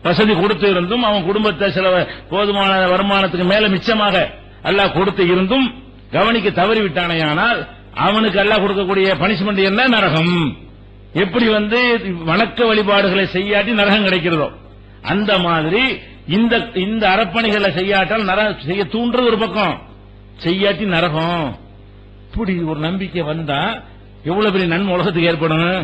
வசதி கொடுத்து இருந்தும், அவன் குடும்பத்தை சில போதுமான வருமானத்துக்கு மேல மிச்சமாக அல்லாஹ் கொடுத்து இருந்தும் கவனிக்க தவறிவிட்டானேயானால் அவனுக்கு அல்லாஹ் கொடுக்கக்கூடிய பனிஷ்மெண்ட் என்ன, நரகம். எப்படி வந்து வணக்க வழிபாடுகளை செய்யாட்டி நரகம் கிடைக்கிறதோ அந்த மாதிரி இந்த அறப்பணிகளை செய்யாட்டால் நரகம் செய்ய தூண்டுறது ஒரு பக்கம், செய்யாட்டி நரகம். இப்படி ஒரு நம்பிக்கை வந்தா எவ்வளவு பெரிய நன்மை உலகத்துக்கு ஏற்படும்.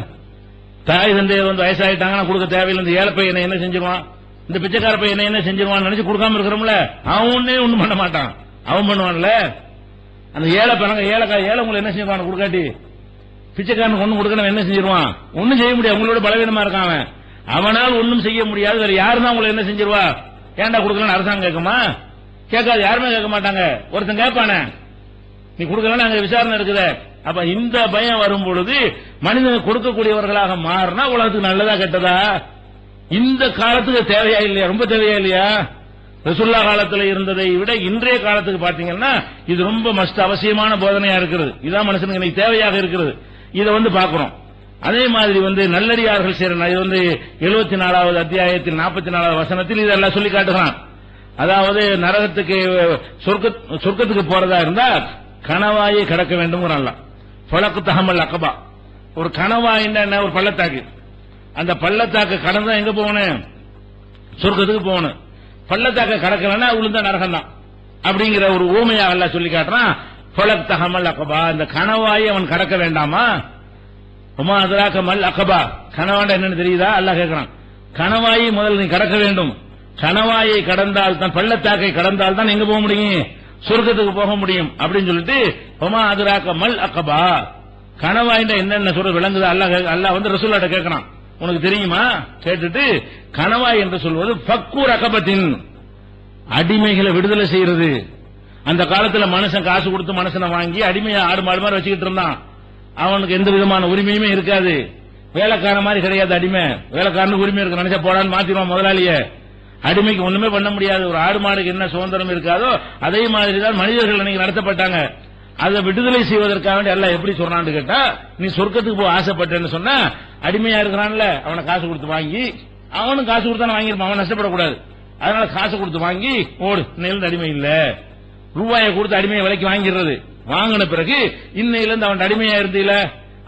தாய் தந்தை வந்து வயசாயிட்டாங்கன்னா கொடுக்க தேவையில்லை, இந்த ஏழை பையனை என்ன செஞ்சிருவான், இந்த பிச்சைக்கார பையனை என்ன செஞ்சிருவான் நினைச்சு கொடுக்காம இருக்கிறோம்ல, அவன் ஒண்ணும் பண்ண மாட்டான், அவன் பண்ணுவான்ல. அந்த ஏழை பணங்க ஏழை உங்களை என்ன செஞ்சிருவான் கொடுக்காட்டி, பிச்சைக்காரனுக்கு ஒண்ணும் கொடுக்கணும் என்ன செஞ்சிருவான், ஒன்னும் செய்ய முடியாது, உங்களோட பலவீனமா இருக்கான், அவனால் ஒன்னும் செய்ய முடியாது. வேற யாருதான் உங்களை என்ன செஞ்சிருவா, ஏன்டா கொடுக்கலன்னு அரசாங்கம் கேட்குமா? கேட்காது, யாருமே கேட்க மாட்டாங்க. ஒருத்தன் கேட்பானே, நீ கொடுக்கலன்னு அங்க விசாரணை இருக்குது. அப்ப இந்த பயம் வரும் பொழுது மனிதன் கொடுக்கக்கூடியவர்களாக மாறினா உலகத்துக்கு நல்லதா கெட்டதா? இந்த காலத்துக்கு தேவையா இல்லையா, ரொம்ப தேவையா இல்லையா? ரசூலுல்லாஹ் காலத்தில் இருந்ததை விட இன்றைய காலத்துக்கு பாத்தீங்கன்னா இது ரொம்ப மஸ்ட் அவசியமான போதனையா இருக்கிறது. இதான் மனுஷனுக்கு இன்னைக்கு தேவையாக இருக்கிறது. இதை வந்து பாக்குறோம். அதே மாதிரி வந்து நல்லடியார்கள் செய்யற, இது வந்து 74வது அத்தியாயத்தில் 44வது வசனத்தில் இதெல்லாம் சொல்லி காட்டுகிறான். அதாவது நரகத்துக்கு சொர்க்கத்துக்கு போறதா இருந்தா கணவாயை கடக்க வேண்டும். ஃபலக் தஹமல் அகபா, ஒரு கனவா என்ன ஒரு பள்ளத்தாக்கு, அந்த பள்ளத்தாக்கு கடந்தா எங்க போகணும்? சொர்க்கத்துக்கு போகணும். பள்ளத்தாக்க கடக்கலன்னா உளுந்த நரகம் தான் அப்படிங்கிற ஒரு ஊமையாக அல்லாஹ் சொல்லி காட்டுறான். ஃபலக் தஹமல் அகபா, இந்த கனவாயை அவன் கடக்க வேண்டாமா? உமா அதராக மல் அகபா, கனவாண்ட என்னன்னு தெரியுதா? அல்லாஹ் கேட்கிறான். கனவாயை முதல்ல நீ கடக்க வேண்டும். கனவாயை கடந்தால் தான், பள்ளத்தாக்கை கடந்தால் தான் எங்க போக முடியும்? சொர்க்கத்துக்கு போக முடியும் அப்படின்னு சொல்லிட்டு உமா அதராக மல் அகபா, கனவாயின்ற என்னென்ன சொல்ற விளங்குது? அல்லாஹ் வந்து ரசூலுல்லாஹ்ட்ட கேட்கிறான், உனக்கு தெரியுமா? கேட்டுட்டு கனவாய் என்று சொல்வது ஃபக்கூர் அகபத்தின், அடிமைகளை விடுதலை செய்யறது. அந்த காலத்துல மனுஷன் காசு கொடுத்து மனுஷனை வாங்கி அடிமையை ஆடு மாடு மாதிரி வச்சுக்கிட்டு இருந்தான். அவனுக்கு எந்த விதமான உரிமையுமே இருக்காது. வேலைக்காரன் மாதிரி கிடையாது அடிமை. வேலைக்காரனுக்கு உரிமை இருக்கு, நினைச்சா போடான்னு மாத்திடுவான் முதலாளிய. அடிமைக்கு ஒண்ணுமே பண்ண முடியாது. ஒரு ஆடு மாடுக்கு என்ன சுதந்திரம் இருக்காதோ அதே மாதிரிதான் மனிதர்கள் இன்னைக்கு நடத்தப்பட்டாங்க. அதை விடுதலை செய்வதற்காக வேண்டி அல்லாஹ் எப்படி சொல்றான்னு கேட்டா, நீ சொர்க்கத்துக்கு போக ஆசைப்பட்டேன்னு சொன்னா, அடிமையா இருக்கிறான்ல அவனை காசு கொடுத்து வாங்கி, அவனும் காசு கொடுத்தான வாங்கிருப்பான், அவன் நஷ்டப்படக்கூடாது. அதனால காசு கொடுத்து வாங்கி ஓடு, இன்னையிலிருந்து அடிமை இல்ல. ரூபாயை கொடுத்து அடிமையை விலைக்கு வாங்கிடுறது. வாங்கின பிறகு இன்னையிலிருந்து அவன் அடிமையா இருந்தீல,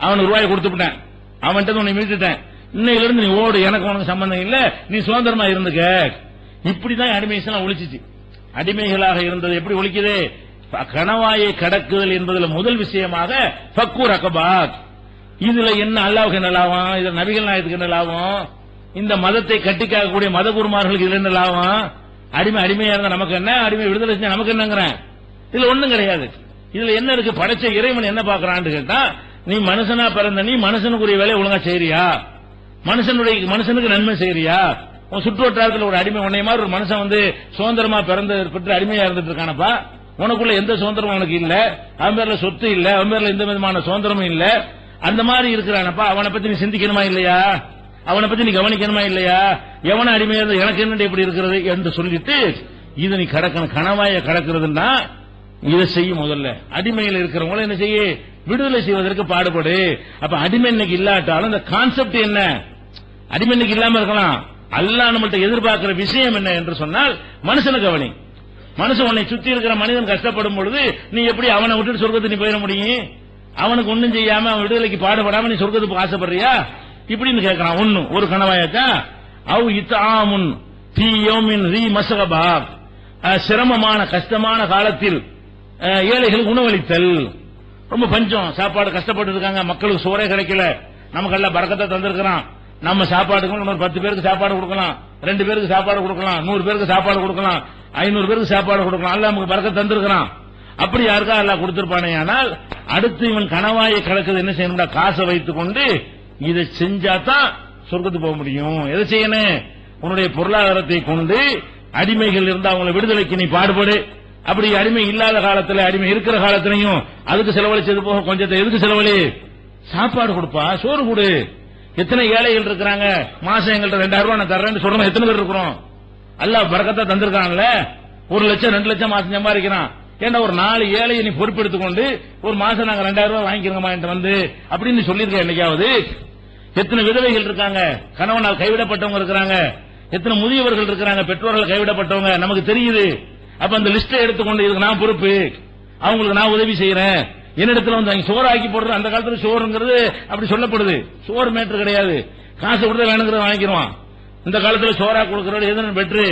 அவனுக்கு ரூபாயை கொடுத்துட்டேன், அவன்கிட்ட உன்னை மீட்டுட்டேன், இன்னையிலிருந்து நீ ஓடு, எனக்கு உனக்கு சம்பந்தம் இல்ல, நீ சுதந்திரமா இருந்துக்க. இப்படிதான் அடிமைகள் ஒழிச்சிச்சு. அடிமைகளாக இருந்தது எப்படி ஒழிக்குது? கனவாயை கடக்குதல் என்பதுல முதல் விஷயமாக ஃபக்கூர் அகபாத். இதுல என்ன அல்லாஹ்வுக்கு என்ன லாபம்? இதுல நபிகள் நாயகத்துக்கு என்ன லாபம்? இந்த மதத்தை கட்டிக்காக்கக்கூடிய மத குருமார்களுக்கு இதுல என்ன லாபம்? அடிமையா இருந்தா நமக்கு என்ன, அடிமை விடுதலை செஞ்சா நமக்கு என்னங்கிறேன். இதுல ஒண்ணும் கிடையாது. இதுல என்ன இருக்கு? படைச்ச இறைவன் என்ன பாக்குறான்னு கேட்டா, நீ மனுஷனா பிறந்த நீ மனுஷனுக்குரிய வேலையை ஒழுங்கா செய்யறியா? மனுஷனுக்கு நன்மை செய்யறியா? உன் சுற்று வட்டாரத்தில் ஒரு அடிமை உன்னை மாதிரி ஒரு மனுஷன் வந்து சுதந்திரமா பிறந்து பெற்று அடிமையா இருந்துட்டு இருக்கானப்பா, உனக்குள்ள எந்த சுதந்திரமும் உனக்கு இல்ல, அவன் பேர்ல சொத்து இல்ல, அவன் பேர்ல எந்த விதமான சுதந்திரமும் இல்ல, அந்த மாதிரி இருக்கிறானப்பா, அவனை பத்தி நீ சிந்திக்கணுமா இல்லையா? அவனை பத்தி நீ கவனிக்கணுமா இல்லையா? எவன அடிமையா இருந்து எனக்கு என்ன இப்படி இருக்கிறது என்று சொல்லிட்டு இதை நீ கடக்கணும். கனவாய கடக்கிறதுன்னா இதை செய்யும். முதல்ல அடிமையில் இருக்கிறவங்கள என்ன செய்ய? விடுதலை செய்வதற்கு பாடுபடு. அப்ப அடிமை இன்னைக்கு இல்லாட்டாலும் இந்த கான்செப்ட் என்ன? அடிமை இன்னைக்கு இல்லாம இருக்கலாம். அல்லாஹ் நம்மள்ட்ட எதிர்பார்க்கிற விஷயம் என்ன என்று சொன்னால், மனுஷனை கவனி. மனுஷன் உன்னை சுத்தி இருக்கிற மனிதன் கஷ்டப்படும் பொழுது நீ எப்படி அவனை விட்டுட்டு சொர்க்கத்துக்கு நீ போயிட முடியும்? அவனுக்கு ஒண்ணும் செய்யாம அவன் விடுதலைக்கு பாடுபடாம நீ சொர்க்கத்துக்கு ஆசைப்படுறியா? இப்படின்னு கேட்கிறான். ஒன்னும் ஒரு கனவாயக்கா அவ் இத்ஆமுன் ஃபீ யௌமின் ஸீ மஸ்கபா, சிரமமான கஷ்டமான காலத்தில் ஏழைகளுக்கு உணவளித்தல். ரொம்ப பஞ்சம், சாப்பாடு கஷ்டப்பட்டு இருக்காங்க, மக்களுக்கு சோறே கிடைக்கல, நமக்கு எல்லாம் பரக்கத்தை தந்திருக்கிறான், நம்ம சாப்பாடுக்கு இன்னொரு 10 பேருக்கு சாப்பாடு கொடுக்கலாம், 2 பேருக்கு சாப்பாடு கொடுக்கலாம், 100 பேருக்கு சாப்பாடு கொடுக்கலாம், 500 பேருக்கு சாப்பாடு கொடுக்கலாம், அல்லாஹ் நமக்கு பரக்கத்தை தந்திருக்கிறான். அப்படி யாருக்கா அல்லாஹ் கொடுத்திருப்பானே. ஆனால் அடுத்து இவன் கனவாயை கலக்குது என்ன செய்யணும்டா? காசை வைத்துக் கொண்டு இதை செஞ்சாதான் சொர்க்கத்துக்கு போக முடியும். எதை செய்யணும்? உன்னுடைய பொருளாதாரத்தை கொண்டு அடிமைகள் இருந்தா அவங்களை விடுதலைக்கு நீ பாடுபடு. அப்படி அடிமை இல்லாத காலத்துல, அடிமை இருக்கிற காலத்திலையும் அதுக்கு செலவழிச்சது போக கொஞ்சத்தை எதுக்கு செலவழி? சாப்பாடு கொடுப்பா, சோறு கொடு. எத்தனை ஏழைகள் இருக்கிறாங்க, மாசம் எங்கள்ட்ட 2000 ரூபாய் நான் தர்றேன்னு சொல்றோம், எத்தனை பேர் இருக்கிறோம்? அல்லாஹ் பரக்கத்தா தந்திருக்கான்ல. 1 லட்சம் 2 லட்சம் மாசம் சம்பாதிக்கிறான். ஏன்னா ஒரு 4 ஏழையை நீ பொறுப்பெடுத்துக் கொண்டு ஒரு மாசம் நாங்க 2000 ரூபாய் வாங்கிக்கிறோமா என்று வந்து அப்படின்னு சொல்லியிருக்க என்னைக்காவது? எத்தனை விதவைகள் இருக்காங்க, கணவனால் கைவிடப்பட்டவங்க இருக்கிறாங்க, எத்தனை முதியவர்கள் இருக்கிறாங்க, பெற்றோர்கள் கைவிடப்பட்டவங்க நமக்கு தெரியுது. அப்ப அந்த லிஸ்டை எடுத்துக்கொண்டு இதுக்கு நான் பொறுப்பு, அவங்களுக்கு நான் உதவி செய்யறேன், என்னிடத்துல வந்து அங்க சோறு ஆக்கி போடுறது. அந்த காலத்துல சோறுங்கிறது அப்படி சொல்லப்படுது, சோறு மேட்டர் கிடையாது. காசு கொடுத்தா வேணுங்கிறத வாங்கிடுவான். இந்த காலத்துல சோறா கொடுக்கறது எதுன்னு பெற்று,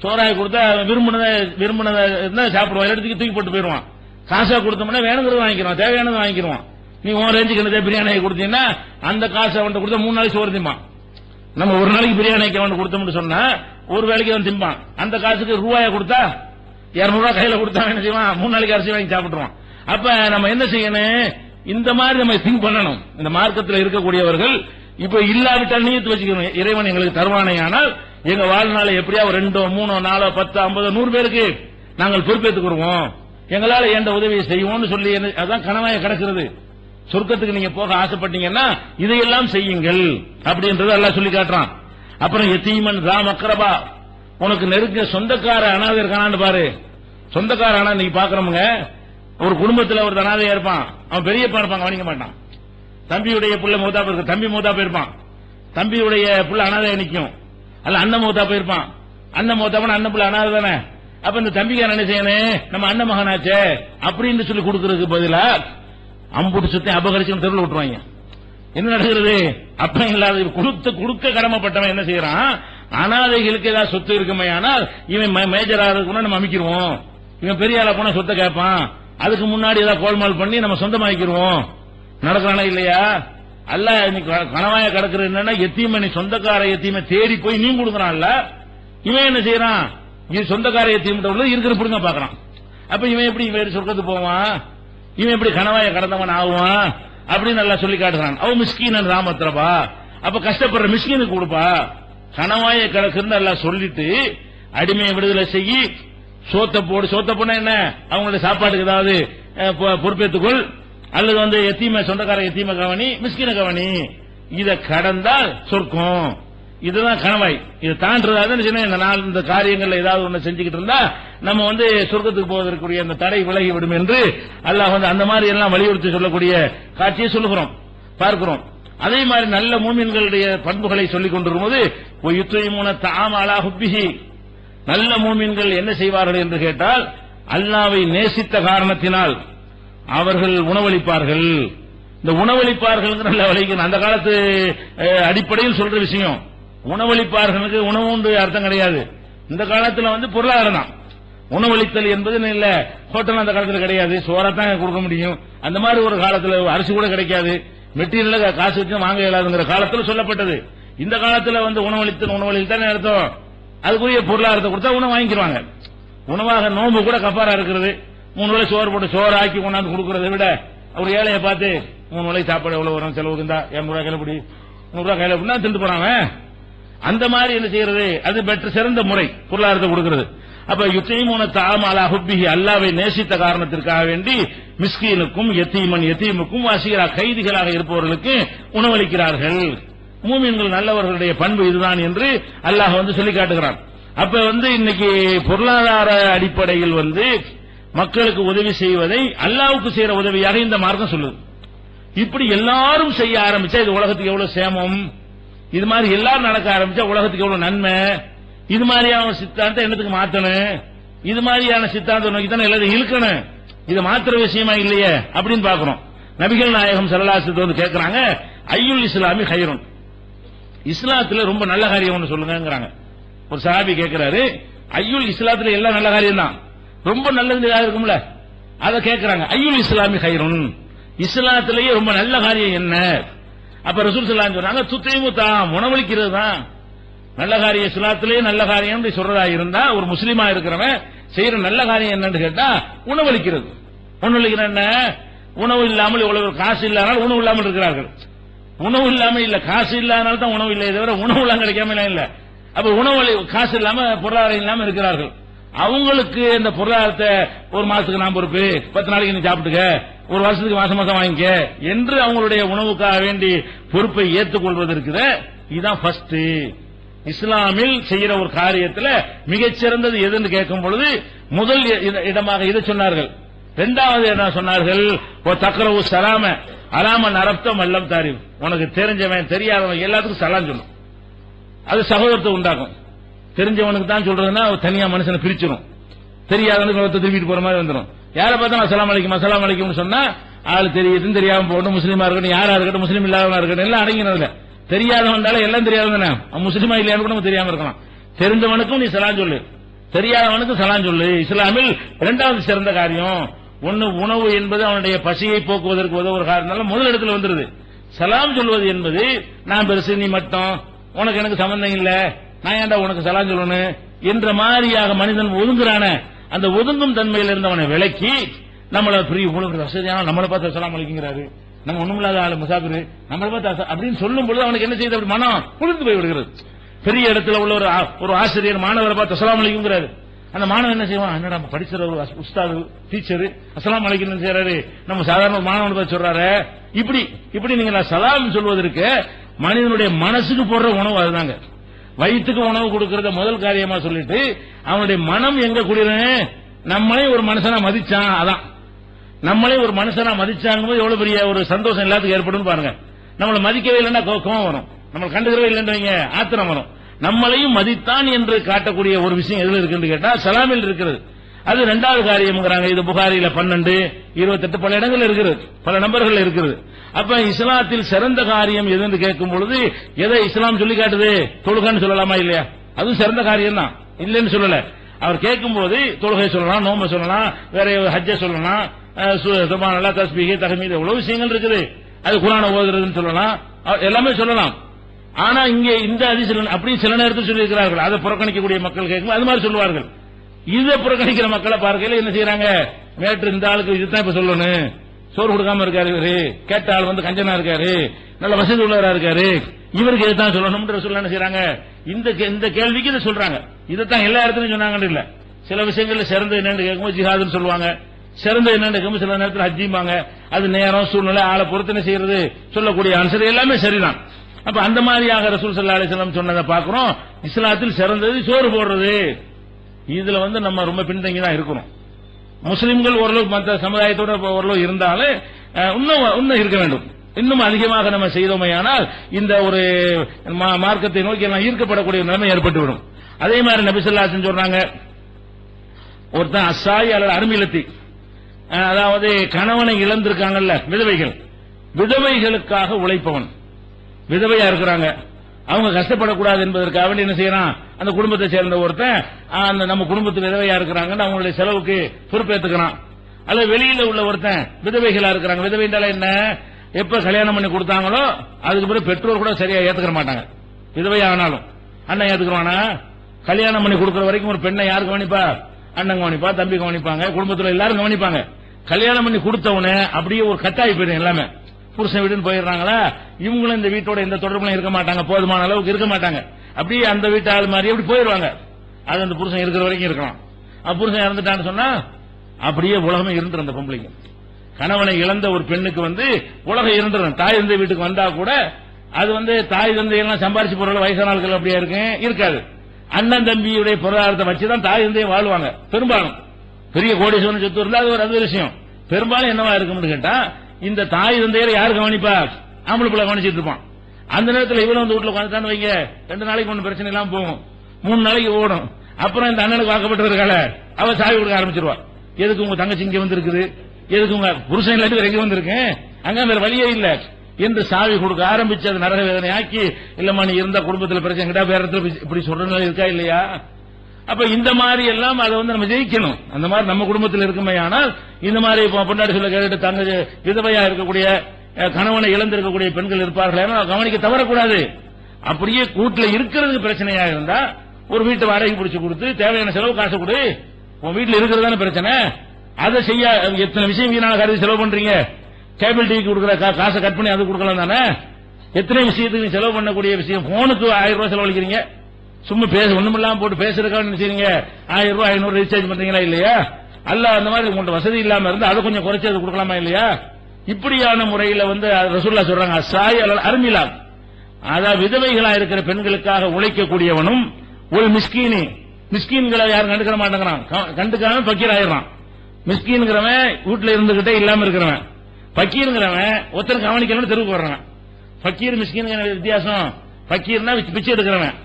சோறாய் கொடுத்தா விரும்பினதை சாப்பிடுவான், இடத்துக்கு தூக்கி போட்டு போயிடுவான். காசா கொடுத்தோம்னா வேணுங்கிறது வாங்கிக்கிறான், தேவையானதை வாங்கிக்கிறான். நீ உன் ரேஞ்சுக்கு என்ன பிரியாணி கொடுத்தீங்கன்னா அந்த காசை அவன் கொடுத்தா 3 நாளைக்கு சோறு திம்பான். நம்ம ஒரு நாளைக்கு பிரியாணிக்கு அவன் கொடுத்தோம்னு சொன்னா ஒரு வேலைக்கு அவன் திம்பான். அந்த காசுக்கு ரூபாயை கொடுத்தா 200 ரூபாய் கையில கொடுத்தா என்ன செய்வான்? 3 நாளைக்கு அரிசி வாங்கி சாப்பிட்டுருவான். அப்ப நம்ம என்ன செய்யணும்? இந்த மாதிரி நம்ம திங்க் பண்ணணும். இந்த மார்க்கத்தில் இருக்கக்கூடியவர்கள் இப்ப இல்லாவிட்டால் நீயத்து வச்சுக்கணும், இறைவன் எங்களுக்கு தருவானே, ஆனால் எங்க வாழ்நாளை எப்படியா 2, 3, 4, 10, 50, 100 பேருக்கு நாங்கள் பொறுப்பேற்றுக்குருவோம், எங்களால எந்த உதவியை செய்வோம்னு சொல்லி அதான் கனவாய கிடக்கிறது. சொர்க்கத்துக்கு நீங்க போக ஆசைப்பட்டீங்கன்னா இதையெல்லாம் செய்யுங்கள் அப்படின்றது அல்லாஹ் சொல்லி காட்டுறான். அப்புறம் யதீமன் தா மக்ரபா, உனக்கு நெருங்கிய சொந்தக்கார அனாதை இருக்கானான்னு பாரு. சொந்தக்கார அனாதை நீங்க பாக்குறவங்க, ஒரு குடும்பத்தில் ஒரு அனாதையா இருப்பான், அவன் பெரியப்பா இருப்பான், கவனிக்க மாட்டான். தம்பியுடைய புள்ள மூத்தா போயிருக்க, தம்பி மூத்தா போயிருப்பான், தம்பியுடைய புள்ள அனாதையா நிற்கும். அல்ல அண்ணன் மூத்தா போயிருப்பான், அண்ணன் மூத்தா போன அண்ணன் புள்ள அனாதை தானே. அப்ப இந்த தம்பிக்கார என்ன செய்யணும்? நம்ம அண்ணன் மகனாச்சே அப்படின்னு சொல்லி கொடுக்கறதுக்கு பதிலா அம்புட்டு சுத்தி அபகரிச்சு தெருவில் விட்டுருவாங்க. என்ன நடக்கிறது? அப்ப இல்லாத கொடுக்க கடமைப்பட்டவன் என்ன செய்யறான்? அனாதைகளுக்கு ஏதாவது சொத்து இருக்குமே, ஆனால் இவன் மேஜரா இருக்குன்னா நம்ம அமைக்கிடுவோம், இவன் பெரிய ஆளா போனா சொத்தை கேட்பான், அதுக்கு முன்னாடி ஏதாவது கோல்மால் பண்ணி நம்ம சொந்தமாக்கிடுவோம். நடக்கிறானா இல்லையா? அல்ல இன்னைக்கு கணவாய கிடக்குறது என்னன்னா, எத்தீமை நீ சொந்தக்கார எத்தீமை தேடி போய் நீ கொடுக்கறான்ல, இவன் என்ன செய்யறான்? இது சொந்தக்கார எத்தீம் இருக்கிற பிடுங்க பாக்குறான். அப்ப இவன் எப்படி வேறு சொர்க்கத்துக்கு போவான்? இவன் எப்படி கணவாய கடந்தவன் ஆகுவான்? அப்படின்னு நல்லா சொல்லி காட்டுறான். அவன் மிஸ்கீன் ராமத்திரபா, அப்ப கஷ்டப்படுற மிஸ்கீனுக்கு கொடுப்பா. கணவாய கிடக்குன்னு எல்லாம் சொல்லிட்டு அடிமையை விடுதலை செய்யி சோத்த போனா என்ன, அவங்களுடைய சாப்பாட்டுக்கு ஏதாவது பொறுப்பேற்றுக்கொள், அல்லது எத்தீமை சொந்தக்கார எத்தீமை கவனி, மிஸ்கின கவனி, இதை கடந்தால் சொர்க்கம். இதுதான் கணவாய். இதை தாண்டதாக இந்த காரியங்கள்ல ஏதாவது ஒண்ணு செஞ்சுக்கிட்டு இருந்தா நம்ம சொர்க்கத்துக்கு போவதற்குரிய அந்த தடை விலகி விடும் என்று அல்லாஹ் அந்த மாதிரி எல்லாம் வலியுறுத்தி சொல்லக்கூடிய காட்சியை சொல்லுகிறோம், பார்க்கிறோம். அதே மாதிரி நல்ல மூமின்களுடைய பண்புகளை சொல்லிக் கொண்டிருக்கும்போது நல்ல மூமின்கள் என்ன செய்வார்கள் என்று கேட்டால், அல்லாஹ்வை நேசித்த காரணத்தினால் அவர்கள் உணவளிப்பார்கள். இந்த உணவளிப்பார்கள் அந்த காலத்து அடிப்படையில் சொல்ற விஷயம். உணவளிப்பார்களுக்கு உணவு உண்டு அர்த்தம் கிடையாது. இந்த காலத்தில் பொருளாதாரம் தான் உணவளித்தல் என்பது இல்ல. ஹோட்டல் அந்த காலத்தில் கிடையாது, சோறத்தான் கொடுக்க முடியும். அந்த மாதிரி ஒரு காலத்தில் அரிசி கூட கிடைக்காது, மெட்டீரியல் காசு வச்சு வாங்க இயலாதுங்கிற காலத்தில் சொல்லப்பட்டது. இந்த காலத்தில் உணவளித்தான் அர்த்தம். அதுக்குரிய பொருளாதாரத்தை கொடுத்தா உணவு வாங்கிக்கிறாங்க. உணவாக நோம்பு கூட கப்பாரா இருக்கிறது. 3 வேளை சோறு போட்டு சோறு ஆக்கி கொண்டாந்து கொடுக்கறதை விட ஒரு ஏழையை பார்த்து 3 வேளை சாப்பாடு எவ்வளவு வரும் செலவுக்கு இருந்தா 200 ரூபாய் கையில பிடி 100 ரூபாய் கையில பிடினா திண்டு போறாங்க. அந்த மாதிரி என்ன செய்யறது? அது பெற்ற சிறந்த முறை பொருளாதாரத்தை கொடுக்கிறது. அப்ப யுத்தைமூன தஆமலா ஹுப்பிஹி, அல்லாஹ்வை நேசித்த காரணத்திற்காக வேண்டி மிஸ்கீனுக்கும் யதீமுக்கும் வாசிகரா கைதிகளாக இருப்பவர்களுக்கு உணவளிக்கிறார்கள். மூமின்கள் நல்லவர்களுடைய பண்பு இதுதான் என்று அல்லாஹ் சொல்லி காட்டுகிறான். அப்ப இன்னைக்கு பொருளாதார அடிப்படையில் மக்களுக்கு உதவி செய்வதை அல்லாஹ்வுக்கு செய்யற உதவியாக இந்த மார்க்கம் சொல்லுது. இப்படி எல்லாரும் செய்ய ஆரம்பிச்சா இது உலகத்துக்கு எவ்வளவு சேமம், இது மாதிரி எல்லாரும் நடக்க ஆரம்பிச்சா உலகத்துக்கு எவ்வளவு நன்மை. இது மாதிரியான சித்தாந்தம் என்னத்துக்கு மாத்தணும்? இது மாதிரியான சித்தாந்தம் நோக்கி தானே எல்லாரும் இழுக்கணும். இது மாத்திர விஷயமா இல்லையே அப்படின்னு பாக்குறோம். நபிகள் நாயகம் ஸல்லல்லாஹு அலைஹி வஸல்லம் கேட்கிறாங்க, ஐயுல் இஸ்லாமி கைருன், இஸ்லாத்துல ரொம்ப நல்ல காரியம் ஒன்று சொல்லுங்கிறாங்க. ஒரு சஹாபி கேட்கிறாரு, ஐயுல் இஸ்லாத்துல எல்லாம் நல்ல காரியம் தான், ரொம்ப நல்லது இருக்கும்ல, அதை கேட்கிறாங்க. ஐயுல் இஸ்லாமி கைருன், இஸ்லாத்திலேயே ரொம்ப நல்ல காரியம் என்ன? அப்ப ரசூல் ஸல்லல்லாஹு அலைஹி வஸல்லம் சொன்னாங்க, துத்தைமு தாம், உணவளிக்கிறது தான் நல்ல காரியம். இஸ்லாத்திலேயே நல்ல காரியம் சொல்றதா இருந்தா ஒரு முஸ்லீமா இருக்கிறவன் செய்யற நல்ல காரியம் என்னன்னு கேட்டா உணவளிக்கிறது. உணவளிக்கிற என்ன? உணவு இல்லாமல் இவ்வளவு காசு இல்லாமல் உணவு இல்லாமல் இருக்கிறார்கள். உணவு இல்லாம இல்ல, காசு இல்லாதனால தான் உணவு இல்லை, தவிர உணவு எல்லாம் கிடைக்காம இல்ல. அப்ப உணவு காசு இல்லாம பொருளாதாரம் இல்லாம இருக்கிறார்கள். அவங்களுக்கு இந்த பொருளாதாரத்தை ஒரு மாசத்துக்கு நான் பொறுப்பு, 10 நாளைக்கு நீ சாப்பிட்டுக்க, ஒரு வருஷத்துக்கு மாசம் மாசம் வாங்கிக்க என்று அவங்களுடைய உணவுக்காக வேண்டி பொறுப்பை ஏற்றுக்கொள்வது இருக்குது. இதுதான் ஃபர்ஸ்ட். இஸ்லாமில் செய்யற ஒரு காரியத்தில் மிகச்சிறந்தது எதுன்னு கேட்கும் பொழுது முதல் இடமாக இதை சொன்னார்கள். இரண்டாவது என்ன சொன்னார்கள்? தக்ரவு சலாம அலாம நரப்தம் அல்லம் தாரிஃப், உனக்கு தெரிஞ்சவன் தெரியாதவன் எல்லாத்துக்கும் சலாம் சொல்லும். அது சகோதரத்தை உண்டாக்கும். தெரிஞ்சவனுக்கு தான் சொல்றதுன்னா தனியா மனுஷனை பிரிச்சிடும், தெரியாதவனுக்கு திரும்பிட்டு போற மாதிரி வந்துடும். யாரை பார்த்தா அஸ்ஸலாமு அலைக்கும் சொன்னா ஆள் தெரியுதுன்னு தெரியாம போகணும், முஸ்லீமா இருக்கட்டும், யாரா இருக்கட்டும், முஸ்லீம் இல்லாதவனா இருக்கட்டும், எல்லாம் அடங்கினதுல தெரியாதவன் எல்லாம் தெரியாதவன முஸ்லீமா இல்லையான்னு கூட தெரியாம இருக்கலாம். தெரிஞ்சவனுக்கும் நீ சலாம் சொல்லு, தெரியாதவனுக்கும் சலாம் சொல்லு. இஸ்லாமில் இரண்டாவது சிறந்த காரியம். ஒன்னு உணவு என்பது அவனுடைய பசியை போக்குவதற்கு உதவுற காரணம் முதல் இடத்துல வந்துருது. சலாம் சொல்வது என்பது நான் பெருசு நீ மட்டும், உனக்கு எனக்கு சம்பந்தம் இல்ல, நான் ஏன்டா உனக்கு சலாம் சொல்லணும் என்ற மாதிரியாக மனிதன் ஒதுங்குறான அந்த ஒதுங்கும் தன்மையில் இருந்தவனை விலக்கி நம்மளை வசதியான நம்மளை பார்த்து அஸ்ஸலாமு அலைக்கும்ங்கறாரு, நம்ம ஒண்ணுமில்லாத ஆளு முசாபிரு நம்மளை பார்த்து அப்படின்னு சொல்லும் பொழுது அவனுக்கு என்ன செய்யுது? அப்படி மனம் குளிர்ந்து போய் விடுகிறது. பெரிய இடத்துல உள்ள ஒரு ஆசிரியர் மாணவரை பார்த்து அஸ்ஸலாமு அலைக்கும்ங்கறாரு, அந்த மாணவன் என்ன செய்வான்? என்னடா படிக்கிற ஒரு உஸ்தாது டீச்சர் அஸ்ஸலாமு அலைக்கும் செய்யறாரு, நம்ம சாதாரண மாணவனை பார்த்து சொல்றாரு. இப்படி நீங்க சலாம் சொல்வதற்கு மனிதனுடைய மனசுக்கு போடுற உணவு அதுதாங்க. வயிற்றுக்கு உணவு கொடுக்கறத முதல் காரியமா சொல்லிட்டு அவனுடைய மனம் எங்க குடியிறேன், நம்மளே ஒரு மனுஷனா மதிச்சான், அதான் நம்மளே ஒரு மனுஷனா மதிச்சாங்க எவ்வளவு பெரிய ஒரு சந்தோஷம் எல்லாத்துக்கும் ஏற்படும் பாருங்க. நம்மளை மதிக்கவே இல்லைன்னா கோபம் வரும், நம்மளை கண்டுக்கிறவே இல்லைன்றீங்க ஆத்திரம் வரும். நம்மளையும் மதித்தான் என்று காட்டக்கூடிய ஒரு விஷயம் எதுல இருக்குன்னு கேட்டா சலாமில் இருக்கிறது. அது இரண்டாவது காரியம்ங்கிறாங்க. இது புகாரில 12, 28 பல இடங்கள் இருக்கிறது, பல நம்பர்கள் இருக்கிறது. அப்ப இஸ்லாத்தில் சிறந்த காரியம் எதுன்னு கேட்கும் பொழுது எதை இஸ்லாம் சொல்லி காட்டுது? தொழுகைன்னு சொல்லலாமா இல்லையா? அதுவும் சிறந்த காரியம் தான், இல்லைன்னு சொல்லல. அவர் கேட்கும் போது தொழுகை சொல்லலாம், நோம்பு சொல்லலாம், வேற ஹஜ்ஜ சொல்லலாம், சுப்ஹானல்லாஹ், தஸ்பீஹ், தஹ்மீத், எவ்வளவு விஷயங்கள் இருக்குது. அது குர்ஆனை ஓதுறதுன்னு சொல்லலாம், எல்லாமே சொல்லலாம். ஆனா இங்கே இந்த ஹதீஸ்ல அப்படி சில நேரத்தில் சொல்லி இருக்கிறார்கள். அதை புறக்கணிக்கக்கூடிய மக்கள் கேட்கும் அது மாதிரி சொல்லுவார்கள். இதை புறக்கணிக்கிற மக்களை பார்க்கையில என்ன செய்யறாங்க? நேற்று இந்த ஆளுக்கு இதுதான் இப்ப சொல்லணும், சோறு கொடுக்காம இருக்காரு இவரு, கேட்ட ஆள் வந்து கஞ்சனா இருக்காரு, நல்ல வசதி உள்ளவரா இருக்காரு, இவருக்கு இதுதான் சொல்லணும் சொல்ல என்ன செய்யறாங்க? இந்த கேள்விக்கு இதை சொல்றாங்க. இதைத்தான் எல்லா இடத்துலயும் சொன்னாங்கன்னு இல்ல. சில விஷயங்கள்ல சிறந்த என்னன்னு கேட்கும்போது ஜிஹாதுன்னு சொல்லுவாங்க, சிறந்த என்னன்னு கேட்கும்போது சில நேரத்தில் ஹஜ்ஜிம்பாங்க. அது நேரம், சூழ்நிலை, ஆளை பொறுத்தனை செய்யறது சொல்லக்கூடிய ஆன்சர் எல்லாமே சரிதான். அப்ப அந்த மாதிரியாக ரசூல் ஸல்லல்லாஹு அலைஹி வஸல்லம் சொன்னதை பார்க்கிறோம். இஸ்லாத்தில் சிறந்தது சோறு போடுறது. இதுல வந்து நம்ம ரொம்ப பின்தங்கி தான் இருக்கிறோம். முஸ்லிம்கள் ஓரளவு மற்ற சமுதாயத்தோட ஓரளவு இருந்தாலும் இன்னும் இருக்க வேண்டும். இன்னும் அதிகமாக நம்ம செய்தோமையானால் இந்த ஒரு மார்க்கத்தை நோக்கி எல்லாம் ஈர்க்கப்படக்கூடிய நிலைமை ஏற்பட்டுவிடும். அதே மாதிரி நபி ஸல்லல்லாஹு அலைஹி வஸல்லம் சொல்றாங்க, ஒருத்தன் அஸ்ஸாயி அல்லது அருமிலத்தி, அதாவது கணவனை இழந்திருக்காங்கல்ல விதவைகள், விதவைகளுக்காக உழைப்பவன். விதவையா இருக்கிறாங்க, அவங்க கஷ்டப்படக்கூடாது என்பதற்காக என்ன செய்யறான்? அந்த குடும்பத்தை சேர்ந்த ஒருத்தன் அந்த நம்ம குடும்பத்து விதவையா இருக்கிறாங்கன்னு அவங்களுடைய செலவுக்கு பொறுப்பேற்றுக்கிறான். அல்ல வெளியில உள்ள ஒருத்தன் விதவைகளா இருக்கிறாங்க. விதவை என்றால என்ன? எப்ப கல்யாணம் பண்ணி கொடுத்தாங்களோ அதுக்கு பிறகு பெற்றோர் கூட சரியா ஏத்துக்க மாட்டாங்க. விதவையா ஆனாலும் அண்ணன் ஏத்துக்குவானா? கல்யாணம் பண்ணி கொடுக்கிற வரைக்கும் ஒரு பெண்ணை யாரு கவனிப்பா? அண்ணன் கவனிப்பா, தம்பி கவனிப்பாங்க, குடும்பத்துல எல்லாரும் கவனிப்பாங்க. கல்யாணம் பண்ணி கொடுத்தவன அப்படியே ஒரு கட்டாயி போயிடும். எல்லாமே புருஷன் வீடுன்னு போயிடுறாங்களா, இவங்களும் இந்த வீட்டோட எந்த தொடர்பும் இருக்க மாட்டாங்க, போதுமான அளவுக்கு இருக்க மாட்டாங்க. அப்படியே அந்த வீட்டு ஆள் மாதிரி அப்படி போயிடுவாங்க. அது அந்த புருஷன் இருக்கிற வரைக்கும் இருக்கலாம். புருஷன் இறந்துட்டான்னு சொன்னா அப்படியே உலகமே இருந்துரும். அந்த பொம்பளைக்கு கணவனை இழந்த ஒரு பெண்ணுக்கு வந்து உலகம் இருந்துரும். தாய் தந்தை வீட்டுக்கு வந்தா கூட அது வந்து தாய் தந்தை எல்லாம் சம்பாரிச்சு போற வயசான ஆட்கள் அப்படியே இருக்காது. அண்ணன் தம்பியுடைய பொருளாதாரத்தை வச்சுதான் தாய் தந்தையை வாழ்வாங்க. பெரும்பாலும் பெரிய கோடீஸ்வரன் சொத்து இருந்தா அது ஒரு அது விஷயம். பெரும்பாலும் என்னவா இருக்கும்னு கேட்டா, இந்த தாய் தந்தையரை யாரு கவனிப்பா? ஆம்பளை பிள்ளை கவனிச்சிட்டு இருப்பான். அந்த நேரத்தில் இவனும் வந்து வீட்டுல உட்காந்துட்டான்னு வைங்க, 2 நாளைக்கு ஒன்னும் பிரச்சனை இல்லாம போகும், 3 நாளைக்கு ஓடும். அப்புறம் இந்த அண்ணனுக்கு வாக்கப்பட்டு இருக்கால அவ சாவி கொடுக்க ஆரம்பிச்சிருவா. எதுக்கு உங்க தங்கச்சி இங்க வந்திருக்குது, எதுக்கு உங்க புருஷன் இல்லாட்டி எங்க வந்திருக்கேன், அங்க வேற வழியே இல்ல என்று சாவி கொடுக்க ஆரம்பிச்சு அது நரக வேதனை ஆக்கி, இல்லம்மா நீ இருந்த குடும்பத்தில் பிரச்சனை கிட்டா வேற இடத்துல இப்படி சொல்ற இருக்கா இல்லையா? அப்ப இந்த மாதிரி எல்லாம் அதை வந்து நம்ம ஜெயிக்கணும். அந்த மாதிரி நம்ம குடும்பத்தில் இருக்குமே. ஆனால் இந்த மாதிரி பொண்டாட்டி சொல்ல கேட்டு தங்க விதவையா இருக்கக்கூடிய கணவனை இழந்திருக்கக்கூடிய பெண்கள் இருப்பார்கள், கவனிக்க தவறக்கூடாது. அப்படியே வீட்டுல இருக்கிறது பிரச்சனையா இருந்தா ஒரு வீட்டு வாடகை பிடிச்சு கொடுத்து தேவையான செலவு காசு கொடு. உன் வீட்டுல இருக்கிறதான பிரச்சனை, அதை செய்ய எத்தனை விஷயம் வீணான கருதி செலவு பண்றீங்க? கேபிள் டிவிக்கு கொடுக்குற காசை கட் பண்ணி அது கொடுக்கலாம் தானே. எத்தனை விஷயத்துக்கு செலவு பண்ணக்கூடிய விஷயம். போனுக்கு 1000 ரூபாய் செலவழிக்கிறீங்க, சும்மா பேச ஒண்ணுமில்லாம போட்டு பேசுறதுக்காக நினைச்சீங்க 1000 ரூபாய் 500 ரீசார்ஜ் பண்றீங்களா இல்லையா? அல்ல அந்த மாதிரி உங்கள்ட்ட வசதி இல்லாம இருந்து அதை கொஞ்சம் குறைச்சு அது கொடுக்கலாமா இல்லையா? இப்படியான முறையில வந்து ரசூலுல்லாஹ் சொல்றாங்க, அஸ்ஸாயி அல்லது அர்மிலா, அதாவது விதவைகளா இருக்கிற பெண்களுக்காக உழைக்கக்கூடியவனும் ஒரு மிஸ்கீனி. மிஸ்கீன்களை யாரும் கண்டுக்க மாட்டேங்கிறான், கண்டுக்காம பக்கீர் ஆயிடுறான். மிஸ்கீன்கிறவன் வீட்டுல இருந்துகிட்டே இல்லாம இருக்கிறவன், பக்கீருங்கிறவன் ஒருத்தர் கவனிக்கணும்னு தெருவுக்கு வர்றான். பக்கீர் மிஸ்கீன் வித்தியாசம். பக்கீர்னா பிச்சை எடுக்கிறவன்,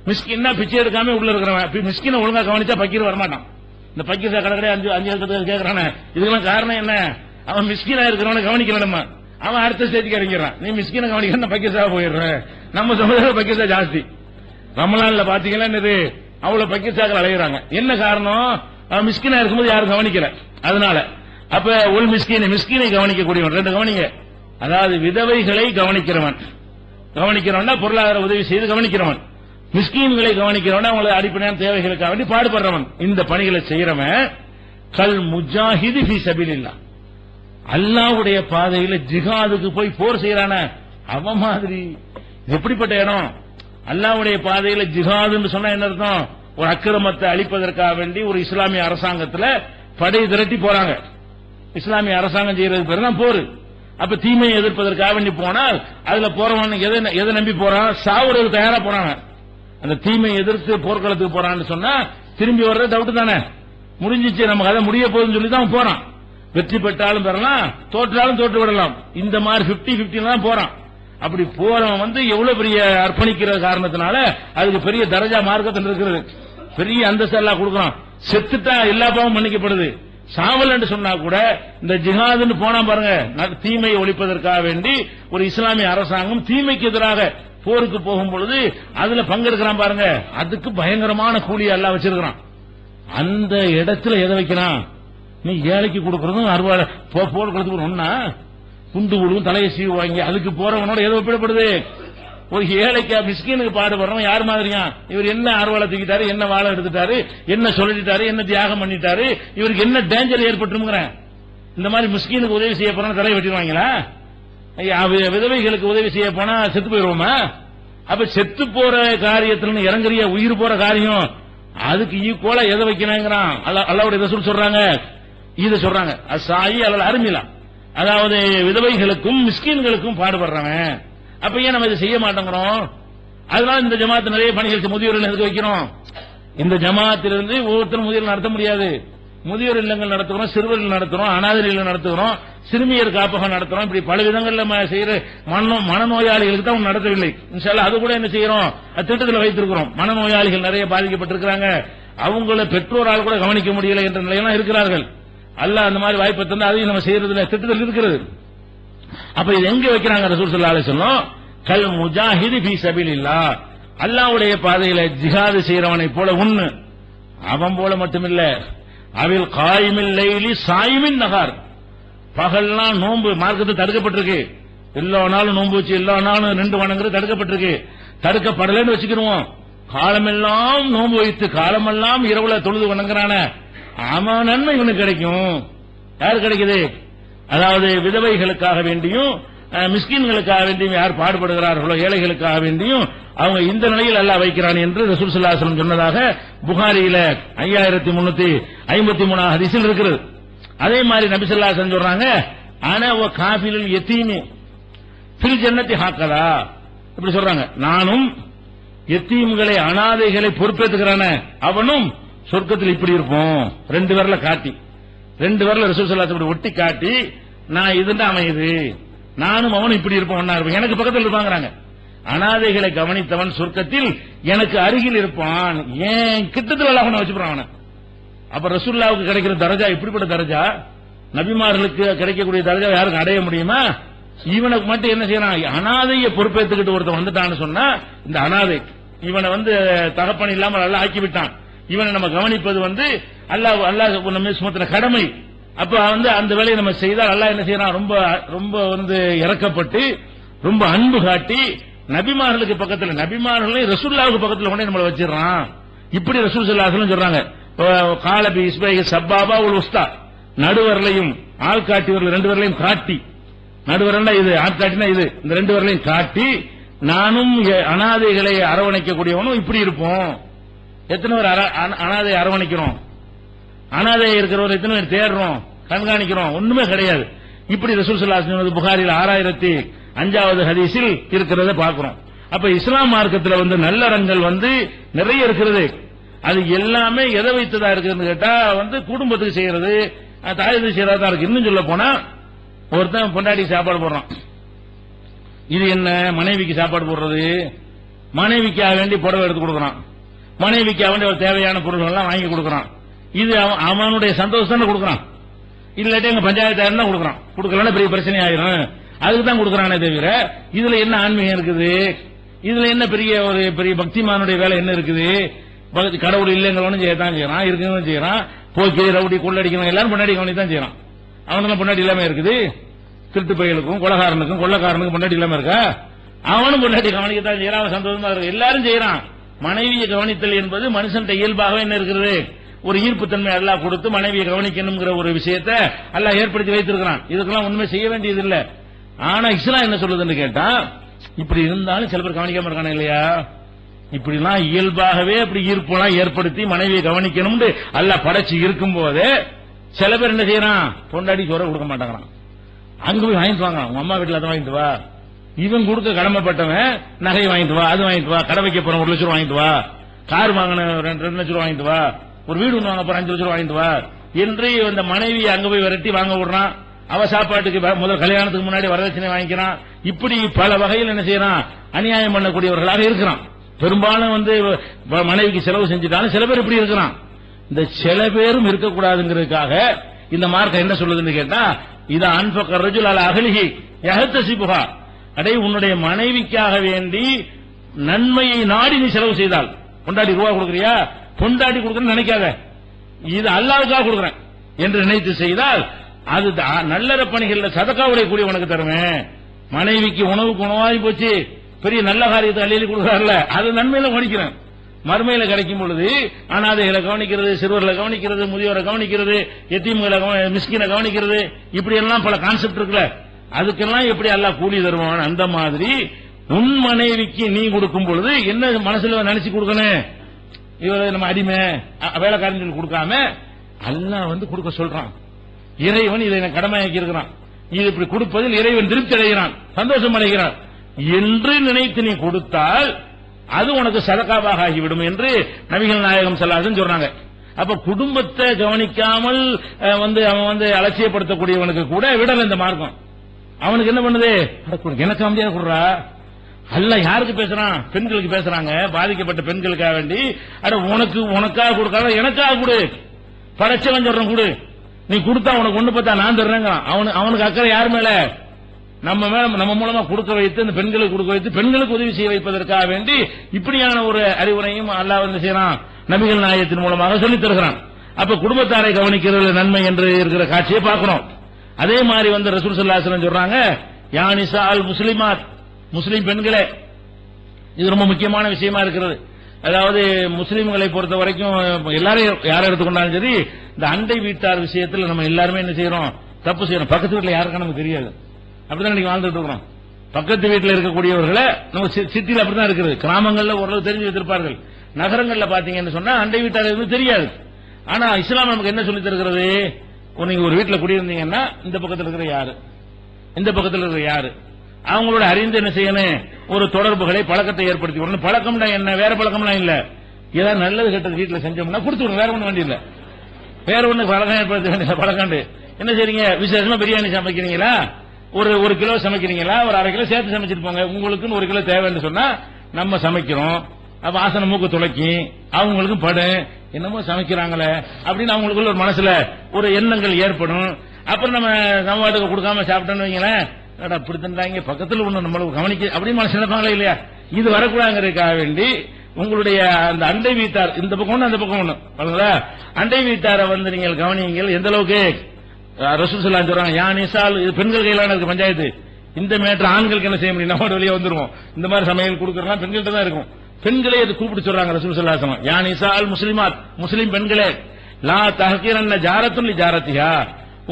மிஸ்கின்னா பிச்சை எடுக்காம உள்ள இருக்கிறவன். மிஸ்கினை ஒழுங்கா கவனிச்சா பக்கீர் வரமாட்டான். இந்த பக்கீர் கடற்கரை 5 கேட்கறான இதுக்கெல்லாம் காரணம் என்ன? அவன் மிஸ்கினா இருக்கிறவனை கவனிக்கல, நம்ம அவன் அடுத்த ஸ்டேஜுக்கு இறங்கிறான். நீ மிஸ்கினை கவனிக்க பக்கீர் சாக போயிடுறேன். நம்ம சமுதாயம் பக்கீர் சா ஜாஸ்தி. ரமலான்ல பாத்தீங்கன்னா அவ்வளவு பக்கீர் சாக்கள் அலைகிறாங்க. என்ன காரணம்? அவன் மிஸ்கினா இருக்கும்போது யாரும் கவனிக்கல. அதனால அப்ப உள் மிஸ்கினை கவனிக்கக்கூடியவன் 2 கவனிங்க. அதாவது விதவைகளை கவனிக்கிறவன் பொருளாதார உதவி செய்து கவனிக்கிறவன், மிஸ்கீன்களை கவனிக்கிறவன் அவங்களை அடிப்படையான தேவைகளுக்காக வேண்டி பாடுபடுறவன். இந்த பணிகளை செய்யறவன் கல் முஜாஹிதி ஃபீ சபீலில்லாஹ், அல்லாஹ்வுடைய பாதையில ஜிஹாதுக்கு போய் போர் செய்யறான அவன் மாதிரி. எப்படிப்பட்ட இடம்? அல்லாஹ்வுடைய பாதையில ஜிஹாதுன்னு சொன்னா என்ன அர்த்தம்? ஒரு அக்கிரமத்தை அழிப்பதற்காக வேண்டி ஒரு இஸ்லாமிய அரசாங்கத்தில் படை திரட்டி போறாங்க. இஸ்லாமிய அரசாங்கம் செய்யறதுக்கு பேர் தான் போர். அப்ப தீமையை எதிர்ப்பதற்காக வேண்டி போனால் அதுல போறவன் எதை நம்பி போறான்? சாவுறதுக்கு தயாரா போறாங்க. அந்த தீமையை எதிர்த்து போர்க்களத்துக்கு போறான்னு சொன்னா திரும்பி வர்றது டவுட் தானே. முடிஞ்சிச்சு, நம்ம கதை முடிய போகுதுன்னு சொல்லி தான் போறான். வெற்றி பெற்றாலும் பெறலாம், தோற்றாலும் தோற்று விடலாம். இந்த மாதிரி 50-50 தான் போறான். அப்படி போறவன் வந்து எவ்வளவு பெரிய அர்ப்பணிக்கிற காரணத்தினால அதுக்கு பெரிய தரஜா மார்க்கத்தில் இருக்கிறது, பெரிய அந்தஸ்து எல்லாம் கொடுக்கறான். செத்துட்டா எல்லா பாவம் மன்னிக்கப்படுது. சாவல் என்று சொன்னா கூட இந்த ஜிஹாதுன்னு போனா பாருங்க, தீமையை ஒழிப்பதற்காக வேண்டி ஒரு இஸ்லாமிய அரசாங்கம் தீமைக்கு எதிராக போருக்கு போகும் பொழுது அதுல பங்கெடுக்கிறான் பாருங்க, அதுக்கு பயங்கரமான கூலி எல்லாம் வச்சிருக்கிறான். அந்த இடத்துல எதை வைக்கிறான்? நீ ஏழைக்கு கொடுக்கறதும் அறுவாடை போர் கொடுத்துக்கணும்னா குண்டு விடுவும் தலையை சீவுவாங்க. அதுக்கு போறவனோட எதை ஒப்பிடப்படுது? ஒரு ஏழைக்கா மிஸ்கீனுக்கு பாடுபடுறவன் யார் மாதிரியா? இவர் என்ன அறுவாளை தூக்கிட்டாரு, என்ன வாழை எடுத்துட்டாரு, என்ன சொல்லிட்டாரு, என்ன தியாகம் பண்ணிட்டாரு, இவருக்கு என்ன டேஞ்சர் ஏற்பட்டுங்கிறேன். இந்த மாதிரி மிஸ்கீனுக்கு உதவி செய்ய போனா தலையை வெட்டிடுவாங்களா? விதவைகளுக்கு உதவி செய்ய போனா செத்து போயிருவோமா? அப்ப செத்து போற காரியத்துல இறங்குறிய உயிர் போற காரியம் அதுக்கு ஈக்குவலா எதை வைக்கிறாங்கிறான். அல்லாஹ்வுடைய ரசூல் சொல்றாங்க, இதை சொல்றாங்க அசாயி அல்லது அருமிலா, அதாவது விதவைகளுக்கும் மிஸ்கீன்களுக்கும் பாடுபடுறவன். அப்ப ஏன் நம்ம இதை செய்ய மாட்டேங்கிறோம்? அதனால இந்த ஜமாத்து நிறைய பணிகள் முதியோர்கள் எதுக்கு வைக்கிறோம்? இந்த ஜமாத்திலிருந்து ஒவ்வொருத்தரும் முதியோர் நடத்த முடியாது. முதியோர் இல்லங்கள் நடத்துகிறோம், சிறுவர்கள் நடத்துறோம், அனாதை இல்லம் நடத்துகிறோம், சிறுமியர் காப்பகம் நடத்துறோம். இப்படி பல விதங்கள்ல செய்யற மனநோயாளிகளுக்கு தான் நடத்தவில்லை. இன்ஷா அல்லாஹ் அது கூட என்ன செய்யறோம், திட்டத்தில் வைத்திருக்கிறோம். மனநோயாளிகள் நிறைய பாதிக்கப்பட்டிருக்கிறாங்க, அவங்கள பெற்றோரால் கூட கவனிக்க முடியல என்ற நிலையெல்லாம் இருக்கிறார்கள். அல்லாஹ் அந்த மாதிரி வாய்ப்பை தந்து அதையும் நம்ம செய்யறதுல திட்டத்தில் இருக்கிறது. அப்ப இது எங்க வைக்கிறாங்க ரசூல் ஸல்லல்லாஹு அலைஹி வஸல்லம்? கல் முஜாஹிதி ஃபீ சபீலில்லாஹ், அல்லாஹ்வுடைய பாதையில ஜிஹாது செய்யறவனை போல ஒண்ணு. அவன் போல மட்டுமில்ல, அவில் காயிமில் லைலி சாயிமின் நகார், பகல்லாம் நோன்பு மார்க்கத்தில் தடுக்கப்பட்டிருக்கு. எல்லா நாளும் நோன்பு வச்சு எல்லா நாளும் நின்று வணங்குறது தடுக்கப்பட்டிருக்கு. தடுக்கப்படலன்னு வச்சுக்கிறோம், காலமெல்லாம் நோன்பு வைத்து காலமெல்லாம் இரவுல தொழுது வணங்குறான அவன் நன்மை இவனுக்கு கிடைக்கும். யாரு கிடைக்குது? அதாவது விதவைகளுக்காக வேண்டியும் மிஸ்கின்களுக்காக வேண்டியும் யார் பாடுபடுகிறார்களோ, ஏழைகளுக்காக வேண்டியும் அவங்க இந்த நிலையில் அல்லாஹ் வைக்கிறான் என்று ரசூல் ஸல்லல்லாஹு அலைஹி வஸல்லம் சொன்னதாக புகாரியில 5353 ஹதீஸில் இருக்கிறது. அதே மாதிரி நபி ஸல்லல்லாஹு அலைஹி வஸல்லம் சொல்றாங்க, ஆனா வ காஃபிலுல் யதீமி ஃபில் ஜன்னதி ஹக்கதா, இப்படி சொல்றாங்க, நானும் யத்தீம்களை அனாதைகளை பொறுப்பேற்றுகிறான அவனும் சொர்க்கத்தில் இப்படி இருப்போம். ரெண்டு விரல காட்டி, ரெண்டு விரல ரசூல் ஸல்லல்லாஹு அலைஹி வஸல்லம் ஒட்டி காட்டி, நான் இதுதான் அமையுது, நானும் அவனும் இப்படி இருப்போம், ஒன்னா இருப்போம், எனக்கு பக்கத்தில் இருப்பாங்கிறாங்க. அனாதைகளை கவனித்தவன் சொர்க்கத்தில் எனக்கு அருகில் இருப்பான், ஏன் கிட்டத்தில் எல்லாம் அவனை வச்சுப்பான் அவனை. அப்ப ரசூலுல்லாஹ்வுக்கு கிடைக்கிற தரஜா இப்படிப்பட்ட தரஜா, நபிமார்களுக்கு கிடைக்கக்கூடிய தரஜா யாருக்கு அடைய முடியுமா? இவனுக்கு மட்டும் என்ன செய்யறான், அனாதையை பொறுப்பேற்றுக்கிட்டு ஒருத்தன் வந்துட்டான்னு சொன்னா, இந்த அனாதை இவனை தகப்பன் இல்லாமல் அல்லாஹ் ஆக்கி விட்டான், இவனை நம்ம கவனிப்பது அல்லாஹ் நம்ம சுமத்தின கடமை. அப்ப அந்த வேலையை நம்ம செய்தால் அல்லாஹ் என்ன செய்யறான், ரொம்ப ரொம்ப இறக்கப்பட்டு ரொம்ப அன்பு காட்டி நபிமார்களுக்கு பக்கத்துல, நபிமார்களை ரசூலுல்லாஹ்வுக்கு பக்கத்துல கொண்டு நம்மளை வச்சிடறான். இப்படி ரசூல் ஸல்லல்லாஹு அலைஹி வஸல்லம் சொல்றாங்க, காலபி இஸ்பைஹி சப்பாபா உல் உஸ்தா, நடுவரலையும் ஆள் காட்டியவர்கள் ரெண்டு பேர்களையும் காட்டி, நடுவரல்னா இது, ஆட்காட்டினா இது, இந்த ரெண்டு பேர்களையும் காட்டி நானும் அனாதைகளை அரவணைக்கக்கூடியவனும் இப்படி இருப்போம். எத்தனை பேர் அனாதை அரவணைக்கிறோம்? அனாதை இருக்கிறவர் எத்தனை பேர் தேடுறோம், கண்காணிக்கிறோம்? ஒண்ணுமே கிடையாது. இப்படி ரசூல் ஸல்லல்லாஹு அலைஹி வஸல்லம் புகாரில் 6005வது ஹதீஸில் இருக்கிறத பார்க்கிறோம். அப்ப இஸ்லாம் மார்க்கத்தில் நல்லறங்கள் நிறைய இருக்கிறது. அது எல்லாமே எதை வைத்ததா இருக்குன்னு கேட்டா குடும்பத்துக்கு செய்யறது, தாயத்துக்கு செய்யறதா இருக்கு. இன்னும் சொல்ல போனா ஒருத்தன் பொண்டாட்டி சாப்பாடு போடுறான், இது என்ன மனைவிக்கு சாப்பாடு போடுறது, மனைவிக்காக வேண்டி புடவை எடுத்து கொடுக்கறான், மனைவிக்காக வேண்டி ஒரு தேவையான பொருட்கள் எல்லாம் வாங்கி கொடுக்கறான். இது அவனுடைய சந்தோஷம் கொடுக்கறான், இல்லாட்டி எங்க பஞ்சாயத்து தான் கொடுக்கறான். கொடுக்கலன்னா பெரிய பிரச்சனை ஆயிரும், அதுக்கு தான் கொடுக்கறானே தவிர இதுல என்ன ஆன்மீகம் இருக்குது, இதுல என்ன பெரிய பக்திமானுடைய வேலை என்ன இருக்குது? கடவுள் இல்லைங்கிறவனும் செய்யத்தான் செய்யறான், இருக்குன்னு செய்யறான், போக்கி ரவுடி கொள்ளடிக்கணும் எல்லாரும் பொண்டாடி கவனி தான் செய்யறான். அவனுக்கு பொண்டாட்டி இல்லாம இருக்குது, திருட்டு பையலுக்கும் கொள்ளக்காரனுக்கும் கொள்ளக்காரனுக்கும் பொண்டாட்டி இல்லாம இருக்கா? அவனும் பொண்டாட்டி கவனிக்கத்தான் செய்யறான், அவன் சந்தோஷமா இருக்கு, எல்லாரும் செய்யறான். மனைவியை கவனித்தல் என்பது மனுஷன் இயல்பாக என்ன இருக்கிறது, ஒரு ஈர்ப்பு தன்மை அல்லாஹ் கொடுத்து மனைவியை கவனிக்கணுங்கிற ஒரு விஷயத்தை அல்லாஹ் ஏற்படுத்தி வைத்திருக்கிறான். இதுக்கெல்லாம் உண்மை செய்ய வேண்டியது இல்ல. ஆனா இஸ்லாம் என்ன சொல்லுதுன்னு கேட்டா, இப்படி இருந்தாலும் சில பேர் கவனிக்காம இருக்கானே இல்லையா, இப்படிலாம் இயல்பாகவே அப்படி ஈர்ப்பெல்லாம் ஏற்படுத்தி மனைவியை கவனிக்கணும்னு அல்லாஹ் படைச்சு இருக்கும் போதே சில பேர் என்ன செய்யறான், பொண்டாடி சோற கொடுக்க மாட்டாங்கறான், அங்க போய் வாங்கிட்டு வாங்க, உங்க அம்மா வீட்டுல அதை வாங்கிட்டு வா, இவன் கொடுக்க கடமைப்பட்டவன் நகை வாங்கிட்டு வா, அது வாங்கிட்டு வா, கடை வைக்க போற 1 லட்சம் வாங்கிட்டு வா, கார் வாங்கின 2 லட்சம் வாங்கிட்டு வா, ஒரு வீடு ஒன்று வாங்க போற 5 லட்சம் வாங்கிட்டு வா என்று அந்த மனைவி அங்க போய் விரட்டி வாங்க விடுறான். அவ சாப்பாட்டுக்கு முதல் கல்யாணத்துக்கு முன்னாடி வரதட்சணை வாங்கிக்கிறான். இப்படி பல வகையில் என்ன செய்யறான், அநியாயம் பண்ணக்கூடியவர்களாக இருக்கிறான். பெரும்பாலும் மனைவிக்கு செலவு செஞ்சுட்டாலும் சில பேர் இப்படி இருக்கிறான். இந்த சில பேரும் இருக்கக்கூடாதுங்கிறதுக்காக இந்த மார்க்கம் என்ன சொல்லுதுன்னு கேட்டா, இது அன்பக ரஜுல் அல அகலிஹி யஹ்தசிபுஹா, அடே உன்னுடைய மனைவிக்காக வேண்டி நன்மையை நாடி நீ செலவு செய்தால், பொண்டாட்டி ரூபா கொடுக்கறியா, பொண்டாட்டி கொடுக்கறன்னு நினைக்காத, இது அல்லாஹ்வுக்காக கொடுக்கறேன் என்று நினைத்து செய்தால் அது நல்லற பணிகள்ல சதகாவுடைய கூலி உனக்கு தருவேன். மனைவிக்கு உணவுக்கு உணவாகி போச்சு, பெரிய நல்ல காரியத்தை அள்ளி கொடுக்குறாருல, அது நன்மையில கவனிக்கிறேன். மறுமையில கிடைக்கும் பொழுது அனாதைகளை கவனிக்கிறது, சிறுவர்களை கவனிக்கிறது, முதியோரை கவனிக்கிறது, எத்தீம்களை மிஸ்கினை கவனிக்கிறது, இப்படி எல்லாம் பல கான்செப்ட் இருக்குல்ல, அதுக்கெல்லாம் எப்படி அல்லாஹ் கூலி தருவான். அந்த மாதிரி உன் மனைவிக்கு நீ கொடுக்கும் பொழுது என்ன மனசுல நினைச்சு கொடுக்கணும், இவரை நம்ம அடிமை வேலைக்காரன் கொடுக்காம அல்லாஹ் கொடுக்க சொல்றான். இறைவன் இதை கடமையாக்கி இருக்கிறான், இது இப்படி கொடுப்பதில் இறைவன் திருப்தி அடைகிறான், சந்தோஷம் அடைகிறான் என்று நினைத்து நீ கொடுத்தால் அது உனக்கு சதகாவாக ஆகிவிடும் என்று நபிகள் நாயகம் ஸல்லல்லாஹு அலைஹி வஸல்லம் சொல்றாங்க. அப்ப குடும்பத்தை கவனிக்காமல் அவன் அலட்சியப்படுத்தக்கூடியவனுக்கு கூட விடல இந்த மார்க்கம். அவனுக்கு என்ன பண்ணுது, எனக்கு அமைதியா கொடுறா, அல்லாஹ் யாருக்கு பேசுறான், பெண்களுக்கு பேசுறாங்க, பாதிக்கப்பட்ட பெண்களுக்காக வேண்டி, அட உனக்காக கொடுக்காத எனக்காக கொடு, படைச்சவன் சொல்றேன் கொடு, நீ கொடுத்தா உனக்கு ஒண்ணு பார்த்தா நான் தர்றேங்க. அவனுக்கு அக்கறை யார் மேல, நம்ம மூலமா கொடுக்க வைத்து இந்த பெண்களுக்கு கொடுக்க வைத்து பெண்களுக்கு உதவி செய்ய வைப்பதற்காக வேண்டி இப்படியான ஒரு அறிவுரையும் அல்லாஹ் செய்யறான், நபிகள் நாயகத்தின் மூலமாக சொல்லித் தருகிறான். அப்ப குடும்பத்தாரை கவனிக்கிறது நன்மை என்று இருக்கிற காட்சியை பார்க்கணும். அதே மாதிரி ரசூல் ஸல்லல்லாஹு அலைஹி வஸல்லம் சொல்றாங்க, யா நிசா அல் முஸ்லிமாத், முஸ்லிம் பெண்களே, இது ரொம்ப முக்கியமான விஷயமா இருக்கிறது. அதாவது முஸ்லிம்களை பொறுத்த வரைக்கும் எல்லாரும் யாரை எடுத்துக்கொண்டாலும் சரி, இந்த அண்டை வீட்டார் விஷயத்தில் நம்ம எல்லாருமே என்ன செய்யறோம், தப்பு செய்யறோம். பக்கத்து வீட்டில் யாருக்கும் நமக்கு தெரியாது, அப்படிதான் இன்னைக்கு வாழ்ந்துட்டு இருக்கிறோம். பக்கத்து வீட்டில் இருக்கக்கூடியவர்களை நம்ம சிட்டியில் அப்படிதான் இருக்குது. கிராமங்கள்ல ஓரளவு தெரிஞ்சு வைத்திருப்பார்கள், நகரங்கள்ல பாத்தீங்கன்னு சொன்னா அண்டை வீட்டார் எதுவும் தெரியாது. ஆனா இஸ்லாம் நமக்கு என்ன சொல்லி தருகிறது, நீங்க ஒரு வீட்டில் குடியிருந்தீங்கன்னா இந்த பக்கத்தில் இருக்கிற யாரு, இந்த பக்கத்தில் இருக்கிற யாரு, அவங்களோட அறிந்து என்ன செய்யணும், ஒரு தொடர்புகளை பழக்கத்தை ஏற்படுத்தி விடணும். பழக்கம்னா என்ன, வேற பழக்கம்லாம் இல்ல, ஏதாவது நல்லது கெட்டது வீட்டில் செஞ்சோம்னா கொடுத்து விடணும், வேற ஒண்ணு வேண்டிய இல்ல, வேற ஒண்ணு பழக்கம் ஏற்படுத்த வேண்டிய பழக்காண்டு என்ன செய்றீங்க, விசேஷமா பிரியாணி சமைக்கிறீங்களா, ஒரு கிலோ சமைக்கிறீங்களா, ஒரு அரை கிலோ சேர்த்து சமைச்சிட்டு போங்க, உங்களுக்குன்னு ஒரு கிலோ தேவைன்னு சொன்னா நம்ம சமைக்கிறோம், வாசனை மூக்கு துளைக்கி அவங்களுக்கும் படு, என்னமோ சமைக்கிறாங்களே அப்படின்னு அவங்களுக்குள்ள ஒரு மனசுல ஒரு எண்ணங்கள் ஏற்படும். அப்புறம் நம்ம வாட்டுக்கு கொடுக்காம சாப்பிட்டோன்னு வைங்களேன், அப்படி தந்தாங்க பக்கத்தில் ஒண்ணு நம்மளுக்கு கவனிக்க அப்படின்னு மனசு நினைப்பாங்களே இல்லையா, இது வரக்கூடாதுங்கிறதுக்காக வேண்டி உங்களுடைய அந்த அண்டை வீட்டார் இந்த பக்கம் ஒண்ணு அந்த பக்கம் ஒண்ணு, அண்டை வீட்டாரை நீங்கள் கவனிங்கள். எந்த அளவுக்கு ரசூல் ஸல்லல்லாஹு அலைஹி வஸல்லம் சொல்றாங்க, யா நிசால், இது பெண்கள் கையிலான இருக்கு பஞ்சாயத்து, இந்த மேட்டர் ஆண்களுக்கு என்ன செய்ய முடியும், நம்ம வெளியே வந்துருவோம், இந்த மாதிரி சமையல் கொடுக்கறதுலாம் பெண்கள்ட்ட தான் இருக்கும். பெண்களே இது கூப்பிட்டு சொல்றாங்க ரசூல் ஸல்லல்லாஹு அலைஹி வஸல்லம், யா நிசால் முஸ்லிமாத், முஸ்லிம் பெண்களே, லா தஹ்கீரன்ன ஜாரத்துன் லி ஜாரத்திஹா,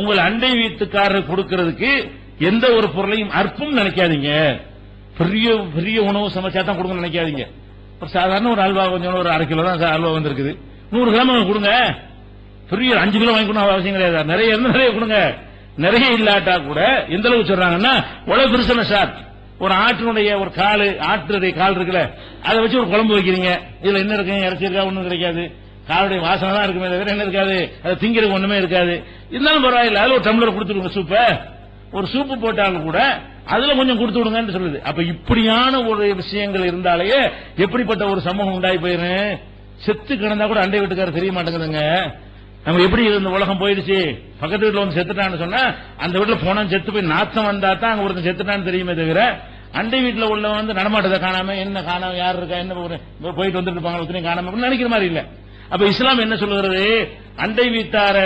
உங்கள் அண்டை வீட்டுக்காரர் கொடுக்கிறதுக்கு எந்த ஒரு பொருளையும் அற்பம் நினைக்காதீங்க. பெரிய பெரிய உணவு சமைச்சா தான் கொடுக்க நினைக்காதீங்க. ஒரு சாதாரண ஒரு அல்வா கொஞ்சம் ஒரு அரை கிலோ தான் அல்வா வந்திருக்குது, 100 கிராம் கொடுங்க, பெரிய 5 கிலோ வாங்கி கொடுங்க அவசியம் கிடையாது, நிறைய கொடுங்க. நிறைய இல்லாட்டா கூட எந்த அளவுக்கு சொல்றாங்கன்னா, உலக பெருசன சார், ஒரு ஆட்டினுடைய ஒரு கால், ஆட்டுடைய கால் இருக்குல்ல, அதை வச்சு ஒரு குழம்பு வைக்கிறீங்க, இதுல என்ன இருக்கு, இறைச்சி இருக்கா, ஒண்ணும் கிடைக்காது, காலுடைய வாசனை தான் இருக்குமே தவிர என்ன இருக்காது, அதை திங்கிறதுக்கு ஒண்ணுமே இருக்காது. இருந்தாலும் பரவாயில்ல, அதுல ஒரு டம்ளர் கொடுத்துருங்க சூப்ப, ஒரு சூப்பு போட்டாலும் கூட அதுல கொஞ்சம் கொடுத்து விடுங்கன்னு சொல்லுது. அப்ப இப்படியான ஒரு விஷயங்கள் இருந்தாலேயே எப்படிப்பட்ட ஒரு சமூகம் உண்டாகி போயிரும். செத்து கிடந்தா கூட அண்டை வீட்டுக்காரர் தெரிய மாட்டேங்குதுங்க. நம்ம எப்படி இந்த உலகம் போயிடுச்சு, பக்கத்து வீட்டுல வந்து செத்துட்டான்னு சொன்னா அந்த வீட்டுல போனா செத்து போய் நாத்தம் வந்தா தான் அங்க ஒருத்தன் செத்துட்டான்னு தெரியுமே தவிர, அண்டை வீட்டுல உள்ள நடமாட்டத்தை காணாம, என்ன காணாம, யாரு இருக்கா, என்ன போயிட்டு வந்துட்டு இருப்பாங்க, ஒருத்தனையும் காணாம நினைக்கிற மாதிரி இல்ல. அப்ப இஸ்லாம் என்ன சொல்லுகிறது, அண்டை வீட்டார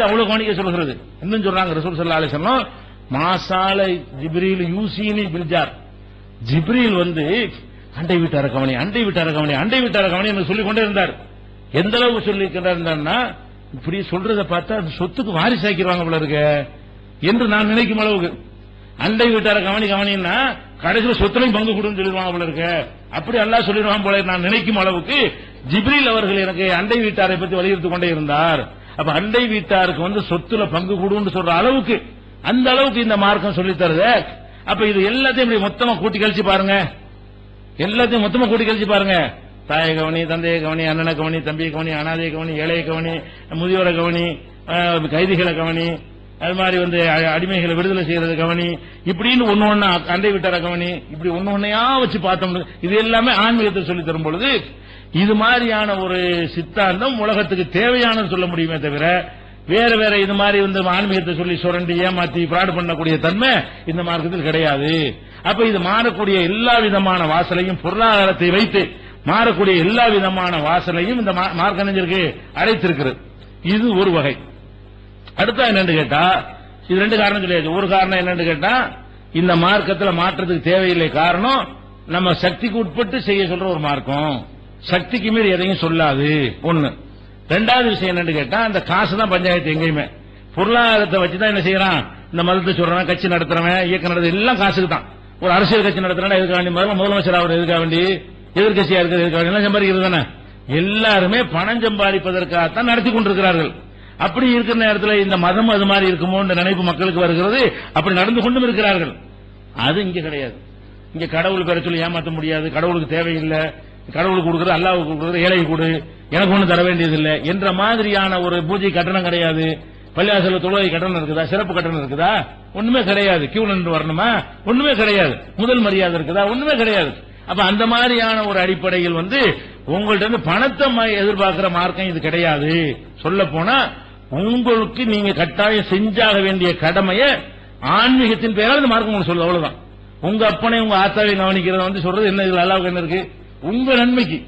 அவ்வளவு கவனிக்க சொல்லுகிறது. இன்னும் சொல்றாங்க ரசூல் ஸல்லல்லாஹு அலைஹி வஸல்லம், மாசால ஜிப்ரீல் யூசினி பில்ஜார், ஜிப்ரீல் அண்டை வீட்டார கவனி, அண்டை வீட்டார கவனி, அண்டை வீட்டார கவனி என்று சொல்லிக் கொண்டே இருந்தார். எந்த அளவுக்கு சொல்லி இருந்தார்னா, இப்படி சொல்றத பார்த்தா அந்த சொத்துக்கு வாரிசாக்கிடுவாங்க போல இருக்க என்று நான் நினைக்கும் அளவுக்கு, அண்டை வீட்டார கவனி கவனின்னா கடைசியில் சொத்துலையும் பங்கு கொடுன்னு சொல்லிடுவாங்க போல இருக்க, அப்படி அல்லாஹ் சொல்லிடுவாங்க போல நான் நினைக்கும் அளவுக்கு ஜிப்ரீல் அவர்கள் எனக்கு அண்டை வீட்டாரை பற்றி வலியுறுத்தி கொண்டே இருந்தார். அப்ப அண்டை வீட்டாருக்கு சொத்துல பங்கு கொடுன்னு சொல்ற அளவுக்கு, அந்த அளவுக்கு இந்த மார்க்கம் சொல்லி தருது. அப்ப இது எல்லாத்தையும் மொத்தமா கூட்டி கழிச்சு பாருங்க, எல்லாத்தையும் மொத்தமா கூட்டி கழிச்சு பாருங்க. தாயை கவனி, தந்தையை கவனி, அண்ணனை கவனி, தம்பியை கவனி, அனாதையை கவனி, ஏழையை கவனி, முதியோரை கவனி, கைதிகளை கவனி, அது மாதிரி அடிமைகளை விடுதலை செய்யறது கவனி, இப்படின்னு ஒன்னு ஒன்னா அண்டை வீட்டார கவனி, இப்படி ஒன்னு ஒன்னையா வச்சு பார்த்தோம். இது எல்லாமே ஆன்மீகத்தை சொல்லி தரும் பொழுது இது மாதிரியான ஒரு சித்தாந்தம் உலகத்துக்கு தேவையானது சொல்ல முடியுமே தவிர வேற வேற இது மாதிரி வந்து ஆன்மீகத்தை சொல்லி சுரண்டி ஏமாத்தி பிராடு பண்ணக்கூடிய தன்மை இந்த மார்க்கத்தில் கிடையாது. அப்ப இது மாறக்கூடிய எல்லா விதமான வாசலையும் பொருளாதாரத்தை வைத்து மாறக்கூடிய எல்லா விதமான வாசலையும் இந்த மார்க்கம் நெஞ்சிருக்கு அழைத்திருக்கிறது. இது ஒரு வகை. அடுத்தா என்னன்னு கேட்டா இது ரெண்டு காரணம் சொல்லியாச்சு. ஒரு காரணம் என்னன்னு கேட்டா இந்த மார்க்கத்தில் மாற்றத்துக்கு தேவையில்லை, காரணம் நம்ம சக்திக்கு உட்பட்டு செய்ய சொல்ற ஒரு மார்க்கம், சக்திக்கு மீறி எதையும் சொல்லாது ஒண்ணு. ரெண்டாவது விஷயம் என்னன்னு கேட்டா அந்த காசு தான் பஞ்சாயத்து எங்கேயுமே, பொருளாதாரத்தை வச்சுதான் என்ன செய்யறான் இந்த மதத்தை சொல்றவன், கட்சி நடத்துறவன், இயக்கம் நடத்துறது எல்லாம் காசுக்கு தான். ஒரு அரசியல் கட்சி நடத்துறா எதுக்காக வேண்டி, முதலமைச்சர் ஆகுறது எதுக்காக வேண்டி, எதிர்கட்சியா இருக்கிறது எதுக்காக வேண்டி, எல்லாம் சம்பாதிக்கிறது தானே. எல்லாருமே பணம் சம்பாதிப்பதற்காகத்தான் நடத்தி கொண்டிருக்கிறார்கள். அப்படி இருக்கிற நேரத்தில் இந்த மதம் அது மாதிரி இருக்குமோ என்ற நினைப்பு மக்களுக்கு வருகிறது, அப்படி நடந்து கொண்டும் இருக்கிறார்கள். அது இங்க கிடையாது. இங்க கடவுள் பெற சொல்லி ஏமாற்ற முடியாது, கடவுளுக்கு தேவையில்லை, கடவுளுக்கு கொடுக்குறது அல்லாஹ்வுக்கு கொடுக்குறது, ஏழைக்கு கொடு, எனக்கு ஒன்றும் தர வேண்டியதில்லை என்ற மாதிரியான ஒரு பூஜை கட்டணம் கிடையாது. பள்ளிவாசல தொழுகை கட்டணம் இருக்குதா, சிறப்பு கட்டணம் இருக்குதா, ஒண்ணுமே கிடையாது. கியூ நின்று வரணுமா, ஒண்ணுமே கிடையாது. முதல் மரியாதை இருக்குதா, ஒண்ணுமே கிடையாது. அப்ப அந்த மாதிரியான ஒரு அடிப்படையில் வந்து உங்கள்ட்ட இருந்து பணத்தை எதிர்பார்க்கிற மார்க்கம் இது கிடையாது. சொல்ல போனா உங்களுக்கு நீங்க கட்டாயம் செஞ்சாக வேண்டிய கடமையை ஆன்மீகத்தின் பெயரால் இந்த மார்க்கம் உங்களுக்கு சொல்லுது, அவ்வளவுதான். உங்க அப்பனை உங்க ஆத்தாவை கவனிக்கிறத வந்து சொல்றது என்ன, இதுல அல்லாவுக்கு என்ன இருக்கு, உங்க நன்மைக்கு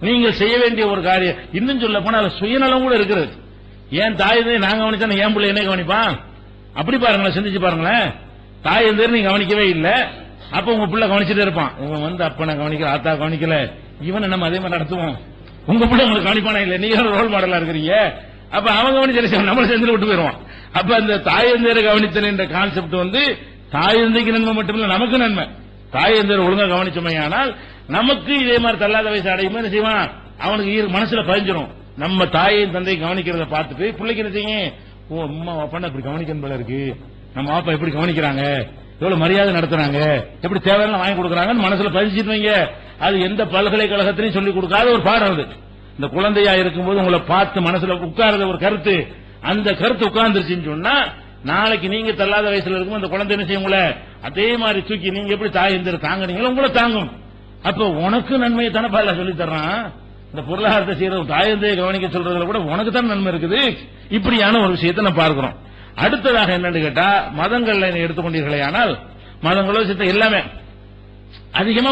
நீங்க செய்ய வேண்டிய ஒரு காரியம். இன்னும் சொல்ல போனா அதுல சுயநலம் கூட இருக்கிறது. ஏன் தாய் நான் கவனிச்சா என் பிள்ளை என்ன கவனிப்பான், அப்படி பாருங்களேன், சிந்திச்சு பாருங்களேன். தாய் நீங்க கவனிக்கவே இல்லை, அப்ப உங்க பிள்ளை கவனிச்சுட்டே இருப்பான். இவன் வந்து அப்பனை கவனிக்கல, ஆத்தா கவனிக்கல, இவன் நம்ம அதே மாதிரி நடத்துவோம். உங்க பிள்ளை உங்களுக்கு கவனிப்பானா இல்ல, நீங்க ரோல் மாடலா இருக்கிறீங்க. அப்ப அவன் கவனிச்சு நம்மளை சேர்ந்து விட்டு போயிருவான். அப்ப அந்த தாயந்தேரை கவனித்தல் என்ற கான்செப்ட் வந்து தாயந்தைக்கு நன்மை மட்டுமில்லை, நமக்கு நன்மை. தாயந்தேர் ஒழுங்கா கவனிச்சோமையானால் நமக்கு இதே மாதிரி தள்ளாத வயசு அடையும் என்ன செய்வான், அவனுக்கு மனசுல பதிஞ்சிடும். நம்ம தாயின் தந்தை கவனிக்கிறத பார்த்துட்டு பிள்ளைக்கு என்ன செய்யும், ஓ அம்மா அப்பா இப்படி கவனிக்கணும் போல இருக்கு, நம்ம அப்பா எப்படி கவனிக்கிறாங்க, எவ்வளவு மரியாதை நடத்துறாங்க, எப்படி தேவையான வாங்கி கொடுக்கறாங்கன்னு மனசுல பதிஞ்சிருவீங்க. அது எந்த பல்கலைக்கழகத்திலையும் சொல்லிக் கொடுக்காத ஒரு பாடம். அது இந்த குழந்தையா இருக்கும்போது உங்களை பார்த்து மனசுல உட்கார்ந்த ஒரு கருத்து, அந்த கருத்து உட்கார்ந்துருச்சுன்னு சொன்னா நாளைக்கு நீங்க தள்ளாத வயசுல இருக்கும் அந்த குழந்தை என்ன செய்யும், உங்களை அதே மாதிரி தூக்கி நீங்க எப்படி தாய் எந்திர தாங்குனீங்களோ உங்களை தாங்கும். அப்ப உனக்கு நன்மையை தானே பால சொல்லி தர்றான். இந்த பொருளாதாரத்தை செய்யறது தாயந்தையை கவனிக்க சொல்றதுல கூட உனக்கு தான் நன்மை இருக்குது. இப்படியான ஒரு விஷயத்தை நான் பார்க்கிறோம். அடுத்ததாக என்னன்னு கேட்டா மதங்கள்ல எடுத்துக்கொண்டீர்களே, ஆனால் மதங்களோ சித்த எல்லாமே அதிகமா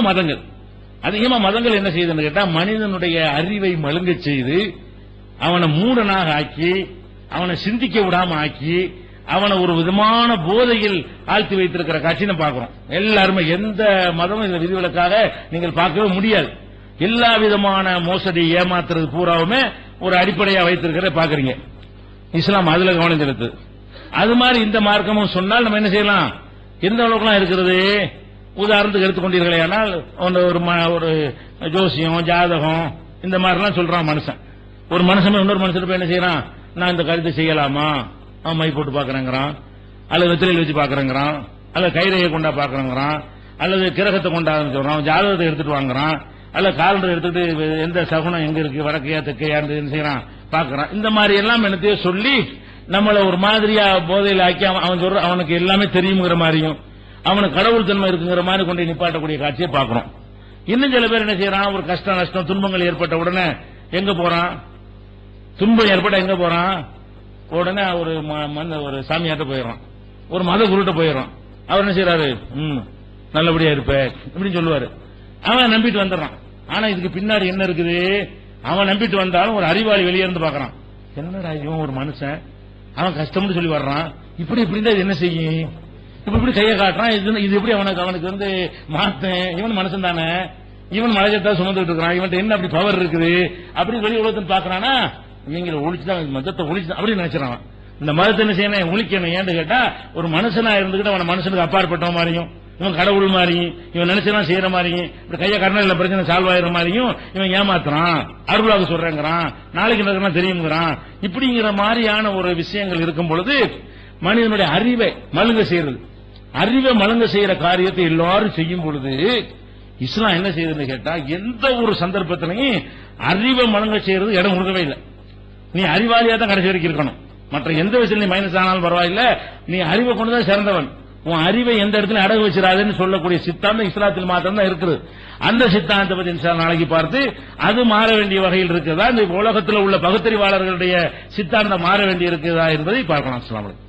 மதங்கள் என்ன செய்யுதுன்னு கேட்டா மனிதனுடைய அறிவை மழுங்க செய்து அவனை மூடனாக ஆக்கி அவனை சிந்திக்க விடாம ஆக்கி அவனை ஒரு விதமான போதையில் ஆழ்த்தி வைத்திருக்கிற காட்சி நம்ம பார்க்கிறோம். எல்லாருமே எந்த மதமும் இந்த விதிவிலக்காக நீங்கள் பார்க்கவே முடியாது. எல்லா விதமான மோசடி ஏமாத்துறது பூராவுமே ஒரு அடிப்படையா வைத்திருக்கிற பாக்குறீங்க. இஸ்லாம் அதுல கவனம் செலுத்து. அது மாதிரி இந்த மார்க்கமும் சொன்னால் நம்ம என்ன செய்யலாம், எந்த அளவுக்குலாம் இருக்கிறது. உதாரணத்துக்கு எடுத்துக்கொண்டீர்களே, ஆனால் ஒரு ஜோசியம் ஜாதகம் இந்த மாதிரிலாம் சொல்றான் மனுஷன். ஒரு மனுஷன் இன்னொரு மனுஷன் என்ன செய்யறான், நான் இந்த கருத்தை செய்யலாமா, மை போட்டு பாக்குறேங்கிறான், அல்லது வெத்திரையில் வச்சு பாக்குறேங்கிறான், அல்லது கைரேகை கொண்டா பாக்குறேங்கிறான், அல்லது கிரகத்தை கொண்டாடுன்னு சொல்றான், ஜாதகத்தை எடுத்துட்டு வாங்குறான், அல்லது காலண்டர் எடுத்துட்டு எந்த சகுனம் எங்க இருக்கு, வடக்கையா தெற்கையா என்ன செய்யறான் பாக்குறான். இந்த மாதிரி எல்லாம் என்னத்தையோ சொல்லி நம்மள ஒரு மாதிரியா போதையில் ஆக்கி அவன் சொல்ற அவனுக்கு எல்லாமே தெரியுங்கிற மாதிரியும் அவனுக்கு கடவுள் தன்மை இருக்குங்கிற மாதிரி கொண்டு நிப்பாட்டக்கூடிய காட்சியை பார்க்கிறோம். இன்னும் சில பேர் என்ன செய்யறான், ஒரு கஷ்டம் நஷ்டம் துன்பங்கள் ஏற்பட்ட உடனே எங்க போறான், துன்பம் ஏற்பட்ட எங்க போறான், உடனே ஒரு சாமியாட்ட போயிடறான், ஒரு மத குருட்ட போயிடறான். அவர் என்ன செய்யறாரு, நல்லபடியா இருப்ப இப்படின்னு சொல்லுவாரு. அவன் நம்பிட்டு வந்துடுறான். ஆனா இதுக்கு பின்னாடி என்ன இருக்குது, அவன் நம்பிட்டு வந்தாலும் ஒரு அறிவாளி வெளியே இருந்து பாக்குறான், என்னடா இவன் ஒரு மனுஷன், அவன் கஷ்டம்னு சொல்லி வர்றான், இப்படி இப்படின்னா இது என்ன செய்யும், இப்படி கையை காட்டுறான், இது எப்படி அவனுக்கு வந்து மாத்தேன், இவன் மனுஷன் தானே, இவன் மலையத்தான் சுமந்துட்டு இருக்கிறான், இவன் என்ன அப்படி பவர் இருக்குது அப்படி வெளி உலகத்தில் பாக்குறானா, இவங்களை ஒழிச்சுதான் மதத்தை ஒழிச்சு அப்படின்னு நினைச்சிடான். இந்த மதத்தை என்ன செய்யணும், ஒழிக்கணும். ஏன்னு கேட்டா ஒரு மனுஷனா இருந்துகிட்டு அவன் மனுஷனுக்கு அப்பாற்பட்ட மாதிரியும், இவன் கடவுள் மாதிரியும், இவன் நினைச்சதான் செய்யற மாதிரியும், இப்படி கைய கர்ணல பிரச்சனை சால்வ் ஆயிர மாதிரியும் இவன் ஏமாத்துறான், அருளாக சொல்றேங்கிறான், நாளைக்கு நடக்கலாம் தெரியுங்கிறான். இப்படிங்கிற மாதிரியான ஒரு விஷயங்கள் இருக்கும் பொழுது மனிதனுடைய அறிவை மழுங்க செய்யறது, அறிவை மழுங்க செய்யற காரியத்தை எல்லாரும் செய்யும் பொழுது இஸ்லாம் என்ன செய்யுதுன்னு கேட்டா எந்த ஒரு சந்தர்ப்பத்திலையும் அறிவை மழுங்க செய்யறது இடம் கொடுக்கவே இல்லை. நீ அறிவாளியா தான் கடைசி வரைக்கும் இருக்கணும். மற்ற எந்த விஷயம் நீ மைனஸ் ஆனாலும் பரவாயில்ல, நீ அறிவை கொண்டுதான் சிறந்தவன். உன் அறிவை எந்த இடத்துல அடகு வச்சிடாதுன்னு சொல்லக்கூடிய சித்தாந்தம் இஸ்லாத்தில் மாத்திரம் தான் இருக்குது. அந்த சித்தாந்தத்தை பத்தி இன்ஷா அல்லாஹ் நாளைக்கு பார்த்து அது மாற வேண்டிய வகையில் இருக்குதா, இந்த உலகத்தில் உள்ள பகுத்தறிவாளர்களுடைய சித்தாந்தம் மாற வேண்டி இருக்குதா என்பதை பார்க்கலாம். அஸ்ஸலாமு அலைக்கும்.